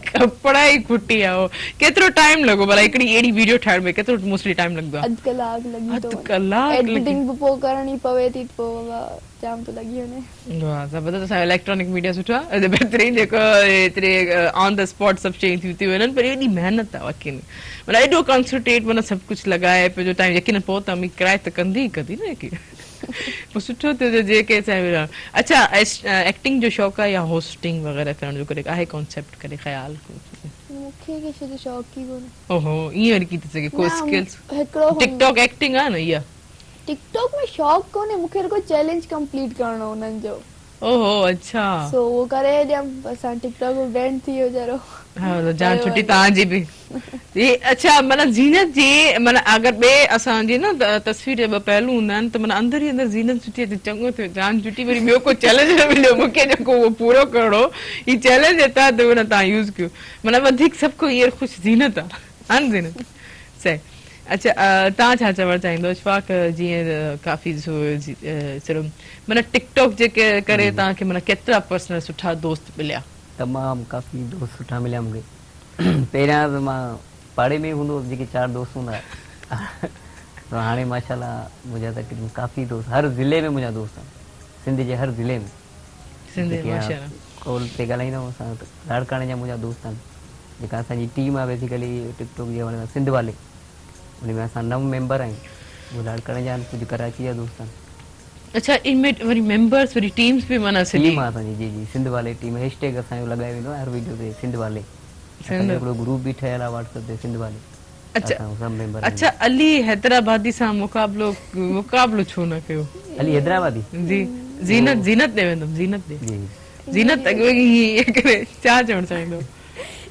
Speaker 1: कपिड़ा ई खुटी आहे केतिरो टाइम लॻो भला हिकिड़ी अहिड़ी वीडियो ठाहिण में केतिरो मोस्टली टाइम लॻंदो आहे
Speaker 3: अधु कलाक लॻी
Speaker 1: अधु कलाक
Speaker 3: एडिटिंग बि पोइ करणी पवे थी पोइ जाम थो लॻी वञे
Speaker 1: वाह ज़बरदस्त असांजो इलेक्ट्रॉनिक मीडिया सुठो आहे बहितरीन जेको एतिरे ऑन द स्पॉट सभु शयूं थी वञनि पर एॾी महिनत आहे वाकई में माना एॾो कॉन्संट्रेट माना सभु कुझु लॻाए पंहिंजो टाइम यकीन पोइ त अम्मी किराए त कंदी न की पोइ सुठो थियो जेके अच्छा एक्टिंग जो शौक़ु आहे या होस्टिंग वग़ैरह करण जो करे आहे कॉन्सेप्ट करे ख़्याल
Speaker 3: मूंखे कंहिं जो शौक़ु ई कोन्हे
Speaker 1: ओहो ईअं वरी थी सघे कोई स्किल्स
Speaker 3: हिकिड़ो
Speaker 1: टिकटॉक एक्टिंग आहे न इहा
Speaker 3: टिकटॉक में शौक़ु कोन्हे मूंखे रुगो चैलेंज कंप्लीट करणो उन्हनि जो
Speaker 1: ओहो अच्छा
Speaker 3: सो वो करे ॼम असां टिकटॉक में बैंड थी वियो जरो
Speaker 1: हाँ जान छुट्टी तव्हांजी बि ये अच्छा माना ज़ीनत जी माना अगर बे असांजी न तस्वीर जे ॿ पहलू हूंदा आहिनि त माना अंदर ई अंदर ज़ीनत छुट्टी ते चङो थियो जान छुट्टी वरी ॿियो को चैलेंज न मिलियो मूंखे जेको उहो पूरो करणो ही चैलेंज हितां त उन तव्हां यूज़ कयो माना वधीक सभु को हींअर ख़ुशि ज़ीनत आहे न ज़ीनत सही अच्छा तव्हां छा चवणु चाहींदो इशफाक जीअं काफ़ी सिर्फ़ु माना टिकटॉक जे करे तव्हांखे माना केतिरा पर्सनल सुठा दोस्त मिलिया
Speaker 5: तमामु काफ़ी दोस्त सुठा मिलिया मूंखे पहिरियां त मां पाड़े में हूंदो जेके 4 दोस्त हूंदा त हाणे माशाल्लाह मुंहिंजा तक़रीबन काफ़ी दोस्त हर ज़िले में मुंहिंजा दोस्त आहिनि सिंध जे हर ज़िले में कॉल ते ॻाल्हाईंदा आहियूं असां त लाड़काणे जा मुंहिंजा दोस्त आहिनि जेका असांजी टीम आहे बेसिकली टिकटॉक जे हवाले सां सिंध वाले उन में असां 9 मेंबर आहियूं उहे लाड़काणे जा आहिनि कुझु कराची जा दोस्त आहिनि
Speaker 1: अच्छा इनमें वरी मेंबर्स वरी टीम्स भी माना
Speaker 5: टीम आहे असांजी जी जी सिंध वाले टीम हैशटैग असांजो लॻायो वेंदो आहे हर वीडियो ते सिंध वाले हिकिड़ो ग्रुप बि ठहियल आहे व्हाट्सएप ते सिंध वाले
Speaker 1: अच्छा
Speaker 5: सभु मेंबर
Speaker 1: अच्छा अली हैदराबादी सां मुक़ाबलो छो न कयो
Speaker 5: अली हैदराबादी
Speaker 1: जी ज़ीनत ज़ीनत ॾे वेंदुमि ज़ीनत ॾे
Speaker 5: जी
Speaker 1: ज़ीनत हीअं करे छा चवणु चाहींदो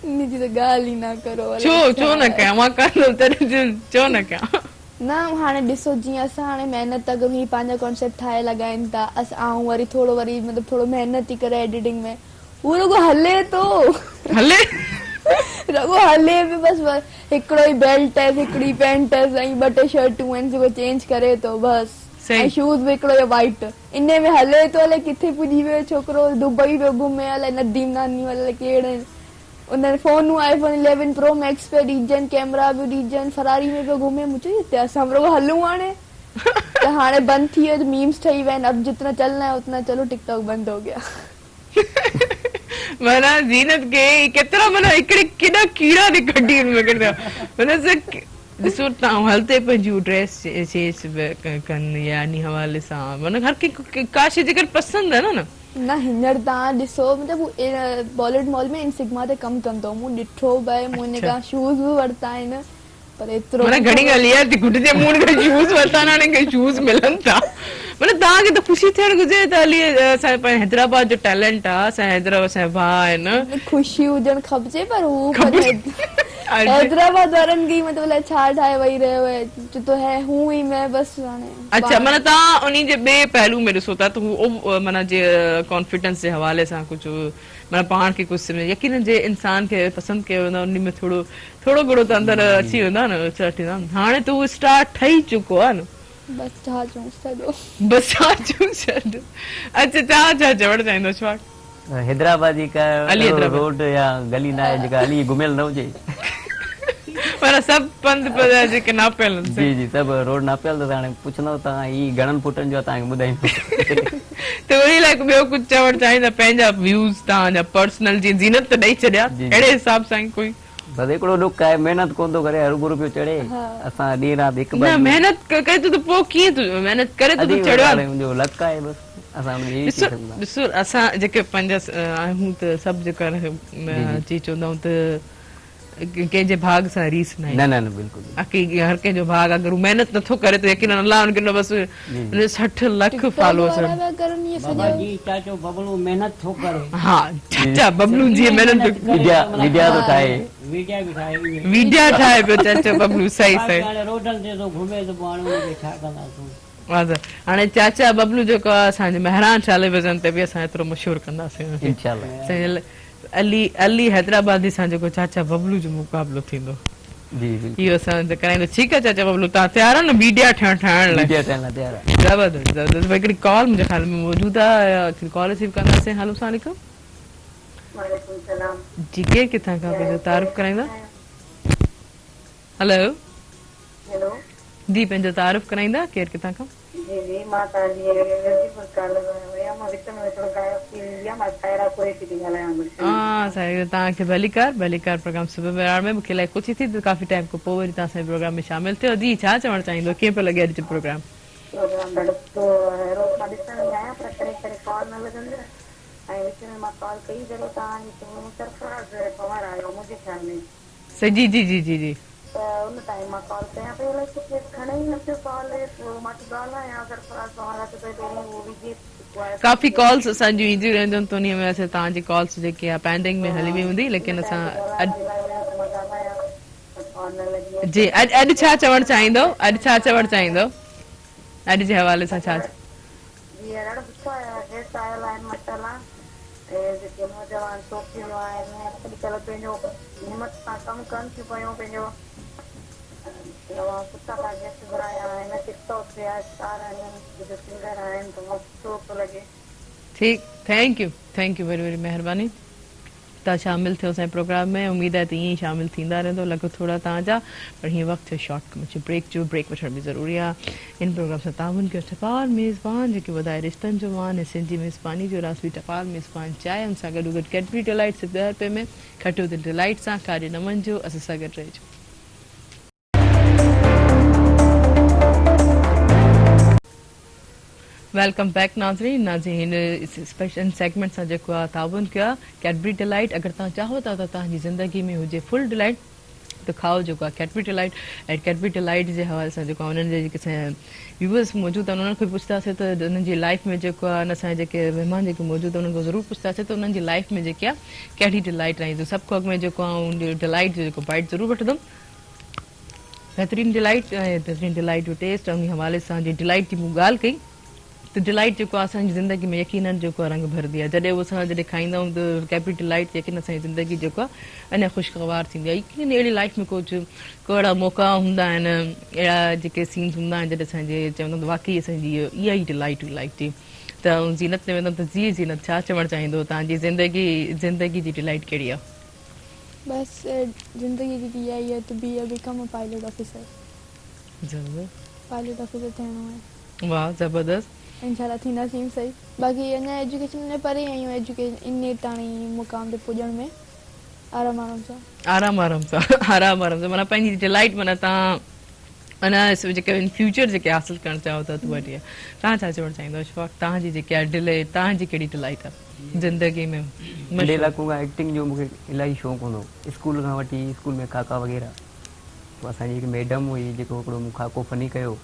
Speaker 3: इनजी त ॻाल्हि ई न करो
Speaker 1: छो न कयां मां कंदमि तॾहिं छो न कयां
Speaker 3: न हाणे ॾिसो जीअं असां हाणे महिनत ही पंहिंजा कॉन्सेप्ट ठाहे लॻाइनि था असां वरी थोरो वरी मतिलबु थोरो महिनत थी करे एडिटिंग में उहो रुगो हले थो
Speaker 1: हले
Speaker 3: रुगो हले बि बसि हिकिड़ो ई बेल्ट आहे हिकिड़ी पैंट ऐं 2 शर्टूं आहिनि जेको चेंज करे थो बसि ऐं शूज़ बि हिकिड़ो इहो वाइट इन में हले थो अलाए किथे पुॼी वियो छोकिरो दुबई पियो घुमे अलाए नदीम नानी अलाए कहिड़े उन फोनूं आईफोन 11 प्रो मैक्स पे ॾिजनि कैमरा बि ॾिजनि फरारी में पियो घुमे मुझे हिते असां रुगो हलूं हाणे त हाणे बंदि थी वियो मीम्स ठही विया आहिनि अब जितना चलना है उतना चलो टिकटॉक बंदि हो गया
Speaker 1: माना ज़ीनत के केतिरा माना हिकिड़े केॾा कीड़ा थी कढी माना ॾिसो तव्हां हलते पंहिंजूं ड्रेस चेंज कनि या इन हवाले सां माना हर कंहिंखे का शइ जेकर पसंदि आहे न
Speaker 3: न हींअर तव्हां ॾिसो मतिलबु बॉलीवुड मॉल में इंसिग्मा ते कमु कंदो मूं ॾिठो भई मुंहिंजे खां शूज़ बि वरिता आहिनि पर एतिरो
Speaker 1: माना घणी ॻाल्हि आहे थी घुट जे मूं खां शूज़ वरिता आहिनि हाणे शूज़ मिलनि था माना तव्हांखे त ख़ुशी थियणु घुरिजे त हली असांजे हैदराबाद जो टैलेंट आहे असांजे हैदराबाद असांजा भाउ आहिनि
Speaker 3: ख़ुशी हुजणु खपजे पर हू हैदराबाद वारनि खे मतिलबु अलाए छा ठाहे वेही रहियो आहे जो तो है हूं ही मैं बसि हाणे
Speaker 1: अच्छा माना तव्हां उन जे ॿिए पहलू में ॾिसो था त हू माना जे कॉन्फिडेंस जे हवाले सां कुझु माना पाण खे कुझु यकीन जे इंसान खे पसंदि कयो वेंदो उन में थोरो घणो त अंदरि अची वेंदो न हाणे त उहो स्टार्ट ठही चुको आहे न
Speaker 3: बसि छा चऊं छॾो
Speaker 1: बसि छा चऊं छॾ अच्छा छा चवणु चाहींदो छा
Speaker 5: हैदराबादी का रोड या गली ना है जेका अली घुमियल न हुजे
Speaker 1: पर सभु पंध जेके नापियल
Speaker 5: जी जी सभु रोड नापियल त हाणे पुछंदव तव्हां ही घणनि फुटनि जो तव्हांखे ॿुधाईंदो
Speaker 1: त उन लाइ ॿियो कुझु चवणु चाहींदा पंहिंजा व्यूज़ तव्हांजा पर्सनल जीअं ज़ीनत त ॾेई छॾिया अहिड़े हिसाब सां ई कोई
Speaker 5: बस हिकिड़ो ॾुक आहे महिनत कोन थो करे हरूभरू पियो चढ़े असां ॾींहुं राति हिकु
Speaker 1: न महिनत करे त पोइ कीअं तूं महिनत करे त तूं चढ़ियो
Speaker 5: मुंहिंजो लक आहे बसि असां
Speaker 1: ॾिसो असां जेके पंहिंजा आहियूं त सभु जेका अची चवंदा आहियूं त कंहिंजे भाग सां रीस न
Speaker 5: न बिल्कुलु
Speaker 1: हर कंहिंजो भाग अगरि हू महिनत नथो करे त यकीन अल्लाह हुनखे बसि 60 लख फॉलोअर्स
Speaker 4: बाबा जी चाचो बबलू मेहनत थो करे
Speaker 1: हा चाचा बबलू जी मेहनत
Speaker 5: वीडियो तो ठाहे
Speaker 1: वीडियो ठाहे पियो चाचा बबलू सही
Speaker 4: रोडनि ते तो घुमे त माण्हू खे छा कंदासीं
Speaker 1: हाणे चाचा बबलू जेको आहे असांजे मेहरान टेलीविज़न ते बि असां एतिरो मशहूरु कंदासीं
Speaker 5: इंशाल्लाह
Speaker 1: अली हैदराबादी सां जेको चाचा बबलू जो मुक़ाबलो थींदो इहो असां कराईंदो ठीकु आहे चाचा बबलू तव्हां तयारु आहे न मीडिया ठाहिण लाइ ज़बरदस्त हिकिड़ी कॉल मुंहिंजे ख़्याल में मौजूदु आहे कॉल रिसीव कंदासीं हलो सलाम जी केरु किथां खां पंहिंजो तारीफ़ कराईंदा हेलो जी पंहिंजो तारीफ़ कराईंदा केरु किथां खां तव्हांखे भलीकार प्रोग्राम सुबुह में मूंखे इलाही ख़ुशी थी त काफ़ी टाइम खां पोइ वरी तव्हां असांजे प्रोग्राम में शामिल थियो जी छा चवणु चाहींदो कीअं पियो लॻे अॼु जो प्रोग्राम जी जी जी जी जी
Speaker 9: उन टाइम मां कॉल कयां पई अलाए कुझु खणे ई न पियो कॉल मां ॻाल्हायां सरफराज़ पवार ते पहिरीं उहो विझे
Speaker 1: काफ़ी कॉल्स असांजी ईंदियूं रहंदियूं आहिनि, में असां तव्हांजी कॉल्स जेके आहे पेंडिंग में हली वई हूंदी, लेकिन असां जी अॼु छा चवणु चाहींदो, अॼु छा चवणु चाहींदो, अॼु जे हवाले सां छा?
Speaker 9: जी ॾाढो सुठो गेस्ट आयल आहिनि माशाल्लाह, जेके नौजवान छोकिरियूं आहिनि अॼुकल्ह पंहिंजो हिमत सां कमु कनि थियूं पियूं, पंहिंजो सुठा था गेस्ट घुराया आहिनि, टिकटॉक ते स्टार आहिनि, सिंगर आहिनि, त सुठो थो लॻे।
Speaker 1: ठीकु, थैंक यू वेरी वेरी महिरबानी। तव्हां शामिल थियो असांजे प्रोग्राम में, उमेद आहे त ईअं ई शामिल थींदा रहंदो, लॻो थोरा तव्हांजा, पर हीअं वक़्तु थियो शॉर्ट मुझे ब्रेक वठण बि ज़रूरी आहे। इन प्रोग्राम सां ताउन कयो टपाल मेज़बान जेके वधाए रिश्तनि जो मान ऐं सिंधी मेज़बानी जो रास बि टपाल मेज़बान चाहे, हुन सां गॾो गॾु कैडबरी डिलाइट सिर्फ़ु 10 रुपए में, खटो दिलि डिलाइट सां कार्य न वञिजो, असां सां गॾु रहिजो। वेलकम बैक नाज़रीन स्पेशल सेगमेंट सां जेको आहे ताउन कयो आहे कैडबरी डिलाइट। अगरि तव्हां चाहो था त तव्हांजी ज़िंदगी में हुजे फुल डिलाइट त खाओ जेको आहे कैडबरी डिलाइट। ऐं कैडबरी डिलाइट जे हवाले सां जेको आहे उन्हनि जे जेके व्यूअर्स मौजूदु आहिनि उन्हनि खे पुछंदासीं त उन्हनि जी लाइफ में जेको आहे असांजे जेके महिमान जेके मौजूदु आहिनि उन्हनि खां ज़रूरु पुछंदासीं त उन्हनि जी लाइफ में जेके आहे कहिड़ी डिलाइट रही। सभु खां अॻु में जेको आहे डिलाइट जो जेको बाइट ज़रूरु वठंदुमि। बहितरीन डिलाइट जो टेस्ट ऐं हवाले सां जी डिलाइट जी मूं ॻाल्हि कई त डिलाइट जेको आहे असांजी ज़िंदगी में यकीनन जेको आहे रंग भरंदी आहे। जॾहिं असां खाईंदा आहियूं त कैडबरी डिलाइट यकीन असांजी ज़िंदगी जेको आहे अञा ख़ुशगवार थींदी आहे। यकीन अहिड़ी लाइफ में कुझु कहिड़ा मौक़ा हूंदा आहिनि, अहिड़ा जेके सीन्स हूंदा आहिनि जॾहिं असांजे चवंदा आहिनि वाक़ई असांजी इहा ई डिलाइट हुई लाइफ जी। त ज़ीनत ते वेंदमि त जी ज़ीनत छा चवणु चाहींदो, तव्हांजी ज़िंदगी जी डिलाइट कहिड़ी आहे?
Speaker 3: बस ज़िंदगी जी इहा ई आहे त बिकम अ पायलट ऑफिसर।
Speaker 1: ज़रूरु
Speaker 3: पायलट ऑफिसर थियणो आहे।
Speaker 1: वाह ज़बरदस्त।
Speaker 3: इंशाल्लाह थींदासीं सही। बाक़ी अञा एजुकेशन में परे आहियूं, एजुकेशन इन ताणी मुक़ाम ते पुॼण में आराम सां माना पंहिंजी डिलाइट माना तव्हां अञा जेके इन फ्यूचर जेके हासिल करणु चाहियो था त वठी आहे। तव्हां छा चवणु चाहींदो इशफाक़, तव्हांजी जेके आहे डिलाइट, तव्हांजी कहिड़ी डिलाइट आहे ज़िंदगी में?
Speaker 5: नंढे लाइक़ूं खां एक्टिंग जो मूंखे इलाही शौक़ु हूंदो, स्कूल खां वठी स्कूल में खाका वग़ैरह। पोइ असांजी हिकु मैडम हुई जेको हिकिड़ो मूं खाको फनी कयो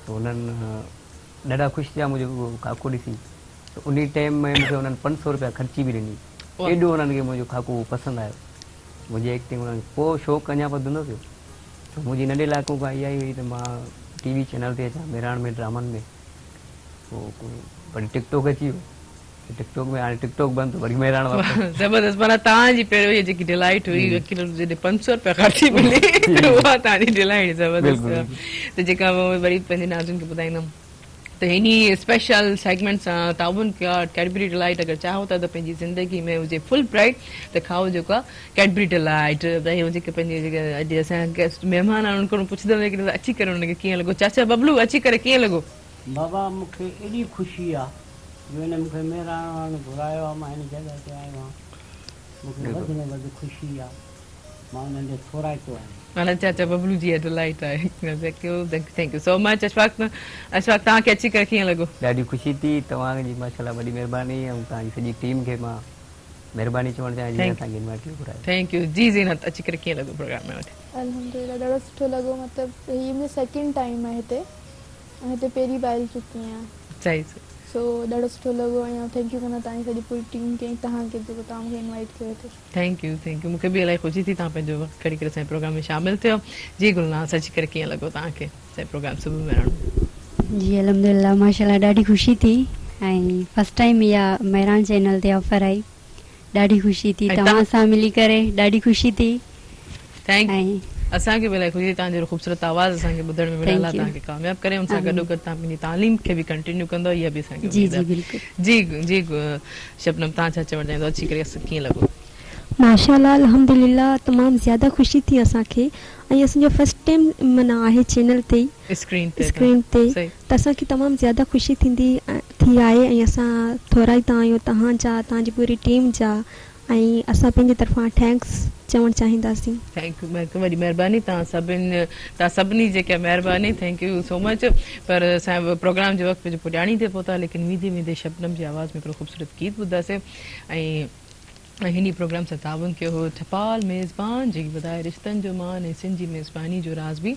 Speaker 5: त हुननि ॾाढा ख़ुशि थिया मुंहिंजो उहो खाको ॾिसी। त उन टाइम में मूंखे हुननि 500 रुपया ख़र्ची बि ॾिनी। एॾो हुननि खे मुंहिंजो खाको पसंदि आयो, मुंहिंजी एक्टिंग हुननि पोइ शौक़ु अञा वधंदो पियो। त मुंहिंजी नंढे लाइक़ूं खां इहा ई हुई त मां TV चैनल ते अचां मेराण में ड्रामनि में। पोइ वरी टिकटॉक अची वियो, टिकटॉक में हाणे टिकटॉक बंदि, वरी मेराण वापसि।
Speaker 1: ज़बरदस्त। माना तव्हांजी पहिरियों इहा जेकी डिलाइट हुई जॾहिं 500 रुपया ख़र्ची मिली उहा तव्हांजी डिलाइट ज़बरदस्त। त जेका वरी पंहिंजे नाज़ुनि खे ॿुधाईंदमि त इन स्पेशल सेगमेंट सां ताउन कयो कैडबरी डिलाइट। अगरि चाहो था त पंहिंजी ज़िंदगी में हुजे फुल ब्राइट त खाओ जेको आहे कैडबरी डिलाइट। जेके पंहिंजे जेके अॼु असांजा गेस्ट महिमान आहिनि उन्हनि खां पुछंदमि कि अची करे उन्हनि खे कीअं लॻो। चाचा बबलू अची करे कीअं लॻो?
Speaker 4: बाबा मूंखे एॾी ख़ुशी आहे जो हिन मूंखे मेराण घुरायो आहे, मां हिन जॻह ते आयो आहियां, मूंखे वधि में वधि ख़ुशी आहे, मां हुननि जो थोराइतो आहियां।
Speaker 1: माना चाचा बबलू जी डिलाइट आहे। Thank you so much Ashfaq. तव्हांखे अची करे कीअं लॻो?
Speaker 5: ॾाढी ख़ुशी थी, तव्हांजी माशाल्लाह वॾी महिरबानी ऐं तव्हांजी सॼी टीम खे मां महिरबानी चवणु चाहियां जीअं असांखे इनवाइट घुरायो।
Speaker 1: थैंक यू जी ज़ीनत। अची करे कीअं लॻो प्रोग्राम में?
Speaker 3: अल्हम्दुलिल्लाह ॾाढो सुठो लॻो। मतिलबु हीअ मुंहिंजो सेकेंड टाइम आहे हिते, ऐं हिते पहिरीं बार आई चुकी आहियां।
Speaker 1: सही
Speaker 3: सो ॾाढो सुठो लॻो ऐं थैंक यू कंदा तव्हांजी सॼी पूरी टीम खे, तव्हांखे जेको तव्हां मूंखे इनवाइट कयो हिते।
Speaker 1: थैंक यू मूंखे बि इलाही ख़ुशी थी तव्हां पंहिंजो वक़्तु कढी करे असांजे प्रोग्राम में शामिल थियो। जी गुलनाज़ अची करे कीअं लॻो तव्हांखे असांजे प्रोग्राम सुबुह में?
Speaker 8: जी अल्हम्दुलिल्लाह माशाल्लाह ॾाढी ख़ुशी थी ऐं फर्स्ट टाइम इहा मेराण चैनल ते ऑफर आई, ॾाढी ख़ुशी थी। तव्हां सां मिली करे ॾाढी ख़ुशी थी।
Speaker 1: Thank U. असांखे बि इलाही ख़ुशी। तव्हांजो ख़ूबसूरत आवाज़ असांखे ॿुधण में मिलियल आहे, तव्हांखे कामयाबु करे हुन सां गॾो गॾु तव्हां पंहिंजी तालीम खे बि कंटिन्यू कंदो, इहा बि असांखे उमेद आहे। जी शबनम तव्हां छा चवणु चाहींदो, अची करे कीअं लॻो?
Speaker 2: माशाल्लाह अल्हम्दुलिल्लाह तमामु ज़्यादा ख़ुशी थी असांखे। ऐं असांजो फर्स्ट टाइम माना आहे चैनल ते स्क्रीन ते त असांखे तमामु ज़्यादा ख़ुशी थी आहे। ऐं असां थोराईंदा आहियूं तव्हांजा, तव्हांजी पूरी टीम जा, ऐं असां पंहिंजी तरफ़ां थैंक्स चवणु चाहींदासीं।
Speaker 1: थैंक यू वॾी महिरबानी तव्हां सभिनी जेके महिरबानी, थैंक यू सो मच। पर असांजो प्रोग्राम जे वक़्तु पुॼाणी थिए पहुता, लेकिन वींदे वींदे शबनम जी आवाज़ में हिकिड़ो ख़ूबसूरत गीत ॿुधासीं। ऐं हिनी प्रोग्राम से ताउन कयो हो टपाल मेज़बान जेकी ॿुधाए रिश्तनि जो मान ऐं सिंधी मेज़बानी जो राज़ बि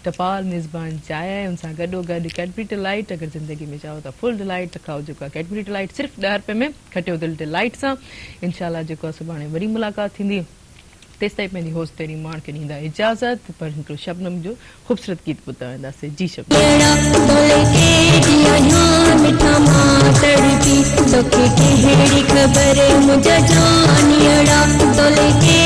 Speaker 1: टपाल मेज़बान चाहिया है उनसां गॾो गॾु कैडबरी डिलाइट अगरि ज़िंदगी में चाहो त फुल डिलाइट त खाओ जेको आहे कैडबरी डिलाइट सिर्फ़ु 10 रुपए में खटियो दिलि डिलाइट सां इंशाल्लाह जेको आहे सुभाणे वरी मुलाक़ात थींदी तेसि ताईं पंहिंजी होस्ट तेरी माण खे ॾींदा इजाज़त पर हिकिड़ो शबनम जो ख़ूबसूरत गीत ॿुधंदा वेंदासीं जी
Speaker 10: खबर मुझे जानियड़ा तो लेके